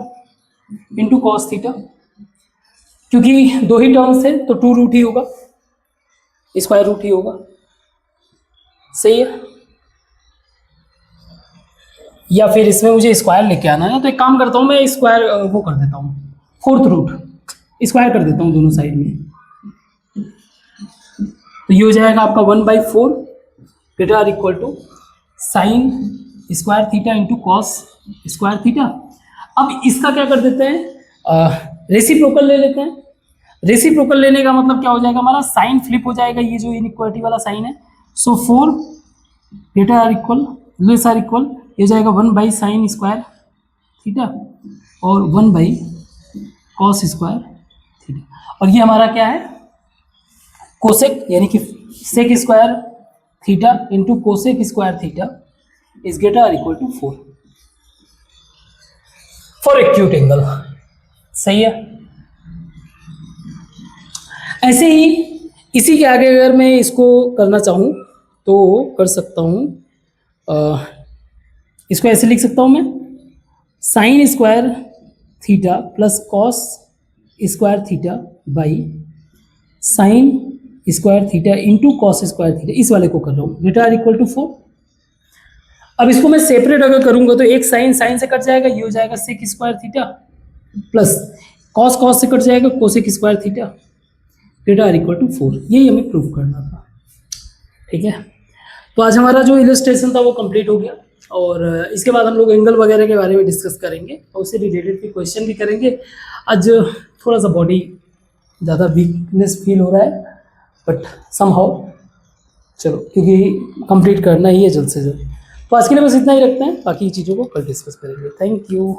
into cos theta, क्योंकि दो ही terms है तो 2 root ही होगा, square root ही होगा, सही है। या फिर इसमें मुझे स्क्वायर लेके आना है, तो एक काम करता हूँ मैं स्क्वायर वो कर देता हूँ, फोर्थ रूट स्क्वायर कर देता हूँ दोनों साइड में, तो ये हो जाएगा आपका 1/4 greater or equal to sine square theta into cos square theta. अब इसका क्या कर देते हैं, रेसिप्रोकल ले लेते हैं। रेसिप्रोकल लेने का मतलब क्या हो जाएगा, हमारा साइन फ्लिप हो जाएगा, ये जो इनइक्वालिटी वाला साइन है। So 4 greater or equal less or equal ये जाएगा 1/sin स्क्वायर थीटा और 1/cos स्क्वायर थीटा, और ये हमारा क्या है कोसेक, यानी कि sec square theta into cosec square theta is greater equal to 4 for acute angle. सही है। ऐसे ही इसी के आगे अगर मैं इसको करना चाहूँ तो कर सकता हूँ, इसको ऐसे लिख सकता हूँ मैं, sign square theta plus cos square theta by sine square theta into cos square theta, इस वाले को कर रहा हूँ, ग्रेटर इक्वल टू 4। अब इसको मैं सेपरेट अगर करूँगा तो एक साइन साइन से कट जाएगा, ये हो जाएगा sec square theta plus cos cos से कट जाएगा cosec square theta greater equal to 4। यही हमें प्रूव करना था। ठीक है, तो आज हमारा जो इलस्ट्रेशन था वो कंप्लीट हो गया, और इसके बाद हम लोग एंगल वगैरह के बारे में डिस्कस करेंगे और उससे रिलेटेड भी क्वेश्चन भी करेंगे। आज थोड़ा सा बॉडी ज़्यादा वीकनेस फील हो रहा है, बट समहाउ चलो, क्योंकि कंप्लीट करना ही है जल्द से जल्द। तो आज के लिए बस इतना ही रखते हैं, बाकी चीज़ों को कल डिस्कस करेंगे। Thank you.